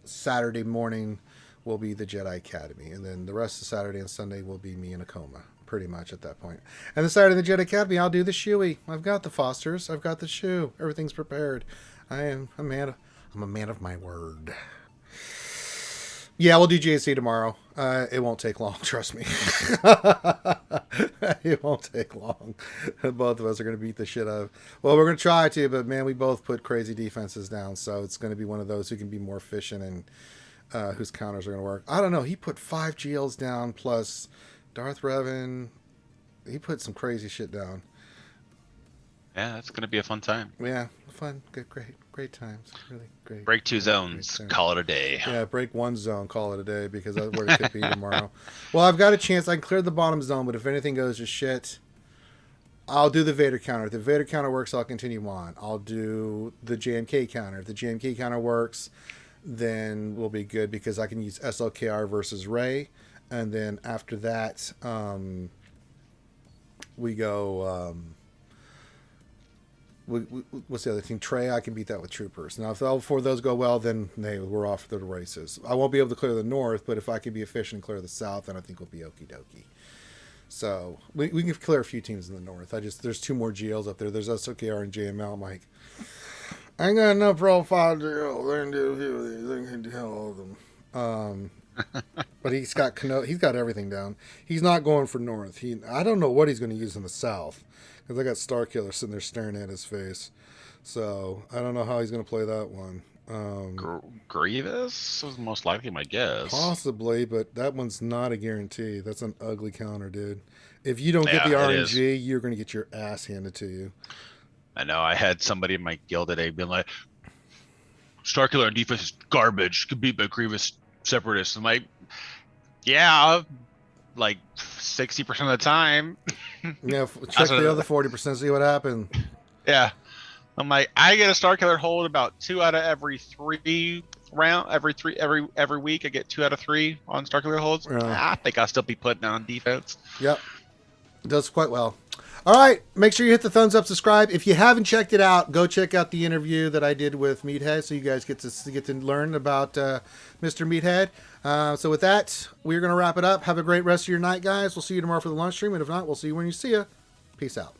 Saturday morning will be the Jedi Academy, and then the rest of Saturday and Sunday will be me in a coma, pretty much at that point. And the Saturday in the Jedi Academy, I'll do the shoey. I've got the Fosters. I've got the shoe. Everything's prepared. I'm a man of my word. Yeah, we'll do GAC tomorrow. It won't take long, trust me. It won't take long. Both of us are going to beat the shit out of. Well, we're going to try to, but man, we both put crazy defenses down, so it's going to be one of those who can be more efficient and whose counters are going to work. I don't know. He put 5 GLs down plus Darth Revan. He put some crazy shit down. Yeah, that's going to be a fun time. Yeah, fun, good, great times. Really great. Break 2 zones, call it a day. Yeah, break 1 zone, call it a day, because that's where it could be tomorrow. Well, I've got a chance. I can clear the bottom zone, but if anything goes to shit, I'll do the Vader counter. If the Vader counter works, I'll continue on. I'll do the JMK counter. If the JMK counter works, then we'll be good, because I can use SLKR versus Rey. And then after that, we go... what's the other team? Trey, I can beat that with troopers. Now, if all 4 of those go well, then we're off to the races. I won't be able to clear the north, but if I can be efficient and clear the south, then I think we'll be okie dokie. So we can clear a few teams in the north. There's 2 more GLs up there. There's SOKR and JML. I'm like, I ain't got enough profile GLs. I can do a few of these. I can do all of them. But he's got everything down. He's not going for north. I don't know what he's going to use in the south. Because I got Starkiller sitting there staring at his face. So, I don't know how he's going to play that one. Grievous was most likely my guess. Possibly, but that one's not a guarantee. That's an ugly counter, dude. If you don't get the RNG, you're going to get your ass handed to you. I know. I had somebody in my guild today being like, Starkiller on defense is garbage. Could beat by Grievous Separatists. I'm like, yeah, like 60% of the time. Yeah, check the other 40%, see what happened. Yeah. I'm like, I get a Starkiller hold about 2 out of every 3 round, every week. I get 2 out of 3 on Starkiller holds. I think I'll still be putting on defense. Yep. It does quite well. All right, make sure you hit the thumbs up, subscribe. If you haven't checked it out, go check out the interview that I did with Meathead, so you guys get to learn about Mr. Meathead. So with that, we're going to wrap it up. Have a great rest of your night, guys. We'll see you tomorrow for the lunch stream, and if not, we'll see you when you see you. Peace out.